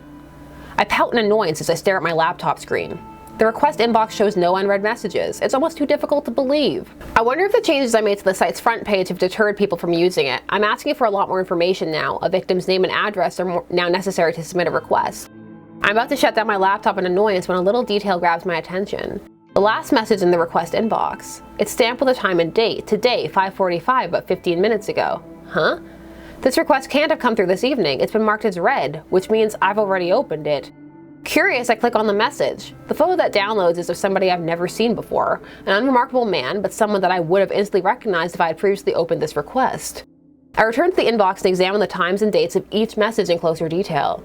I pout in annoyance as I stare at my laptop screen. The request inbox shows no unread messages. It's almost too difficult to believe. I wonder if the changes I made to the site's front page have deterred people from using it. I'm asking for a lot more information now. A victim's name and address are now necessary to submit a request. I'm about to shut down my laptop in annoyance when a little detail grabs my attention. The last message in the request inbox. It's stamped with a time and date. Today, 5:45, about 15 minutes ago. Huh? This request can't have come through this evening. It's been marked as read, which means I've already opened it. Curious, I click on the message. The photo that downloads is of somebody I've never seen before. An unremarkable man, but someone that I would have instantly recognized if I had previously opened this request. I return to the inbox and examine the times and dates of each message in closer detail.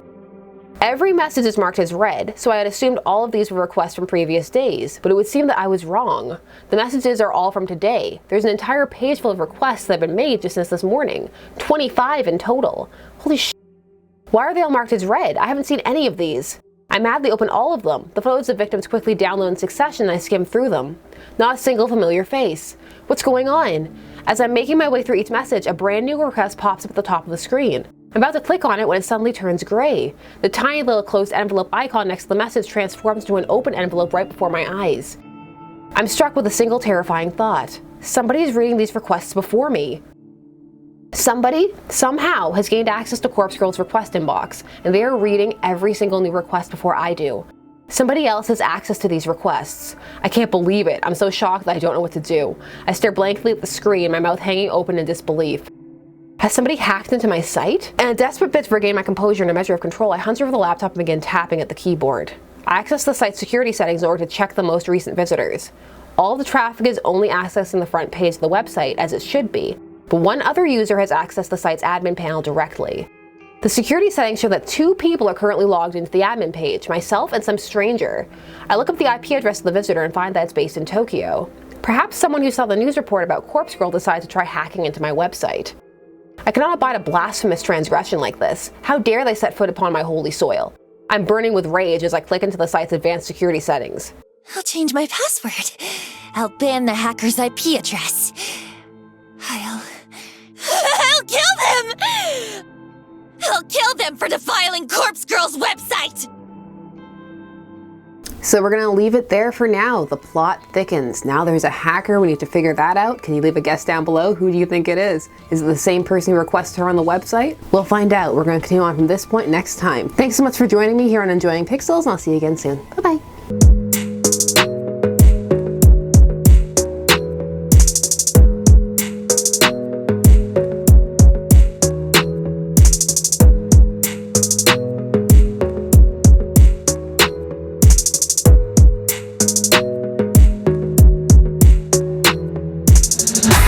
Every message is marked as read, so I had assumed all of these were requests from previous days, but it would seem that I was wrong. The messages are all from today. There's an entire page full of requests that have been made just since this morning. 25 in total. Holy sh**. Why are they all marked as read? I haven't seen any of these. I madly open all of them. The photos of victims quickly download in succession and I skim through them. Not a single familiar face. What's going on? As I'm making my way through each message, a brand new request pops up at the top of the screen. I'm about to click on it when it suddenly turns gray. The tiny little closed envelope icon next to the message transforms to an open envelope right before my eyes. I'm struck with a single terrifying thought. Somebody is reading these requests before me. Somebody, somehow, has gained access to Corpse Girl's request inbox, and they are reading every single new request before I do. Somebody else has access to these requests. I can't believe it. I'm so shocked that I don't know what to do. I stare blankly at the screen, my mouth hanging open in disbelief. Has somebody hacked into my site? In a desperate bid to regain my composure and a measure of control, I hunch over the laptop and begin tapping at the keyboard. I access the site's security settings in order to check the most recent visitors. All the traffic is only accessing the front page of the website, as it should be, but one other user has accessed the site's admin panel directly. The security settings show that 2 people are currently logged into the admin page, myself and some stranger. I look up the IP address of the visitor and find that it's based in Tokyo. Perhaps someone who saw the news report about Corpse Girl decided to try hacking into my website. I cannot abide a blasphemous transgression like this. How dare they set foot upon my holy soil? I'm burning with rage as I click into the site's advanced security settings. I'll change my password. I'll ban the hacker's IP address. I'll kill them! I'll kill them for defiling Corpse Girl's website! So we're gonna leave it there for now. The plot thickens. Now there's a hacker, we need to figure that out. Can you leave a guess down below? Who do you think it is? Is it the same person who requested her on the website? We'll find out. We're gonna continue on from this point next time. Thanks so much for joining me here on Enjoying Pixels, and I'll see you again soon. Bye-bye.